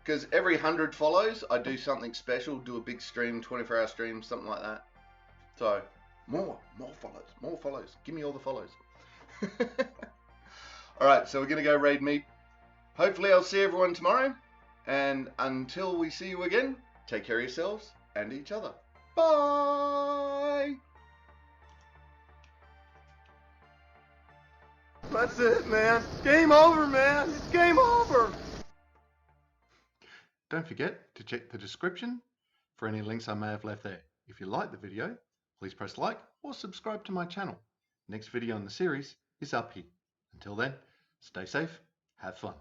Because every 100 follows, I do something special, do a big stream, 24-hour stream, something like that. So, more follows. Give me all the follows. Alright, so we're going to go raid meat. Hopefully I'll see everyone tomorrow. And until we see you again, take care of yourselves and each other. Bye! That's it, man. Game over, man. It's game over. Don't forget to check the description for any links I may have left there. If you like the video, please press like or subscribe to my channel. Next video in the series is up here. Until then, stay safe, have fun.